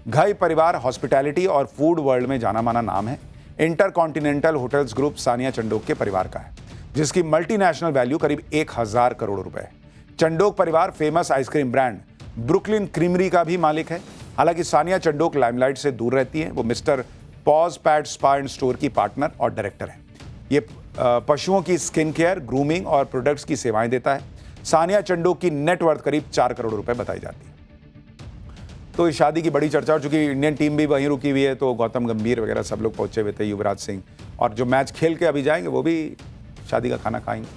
घई परिवार हॉस्पिटैलिटी और फूड वर्ल्ड में जाना माना नाम है। Intercontinental hotels group Sania Chandok के परिवार का है, जिसकी मल्टीनेशनल वैल्यू करीब 1000 करोड़ रुपए है। चंडोक परिवार famous ice cream brand Brooklyn creamery का भी मालिक है। हालांकि सानिया चंडोक लाइमलाइट से दूर रहती है। वो mister pause pad spa and store की पार्टनर और डायरेक्टर है। ये पशुओं की स्किन केयर, ग्रूमिंग और प्रोडक्ट्स की सेवाएं देता है। सानिया चंडोक की नेटवर्थ करीब 4 करोड़ रुपए बताई जाती है। तो इस शादी की बड़ी चर्चा, और चूंकि इंडियन टीम भी वहीं रुकी हुई है तो गौतम गंभीर वगैरह सब लोग पहुंचे हुए थे, युवराज सिंह, और जो मैच खेल के अभी जाएंगे वो भी शादी का खाना खाएंगे।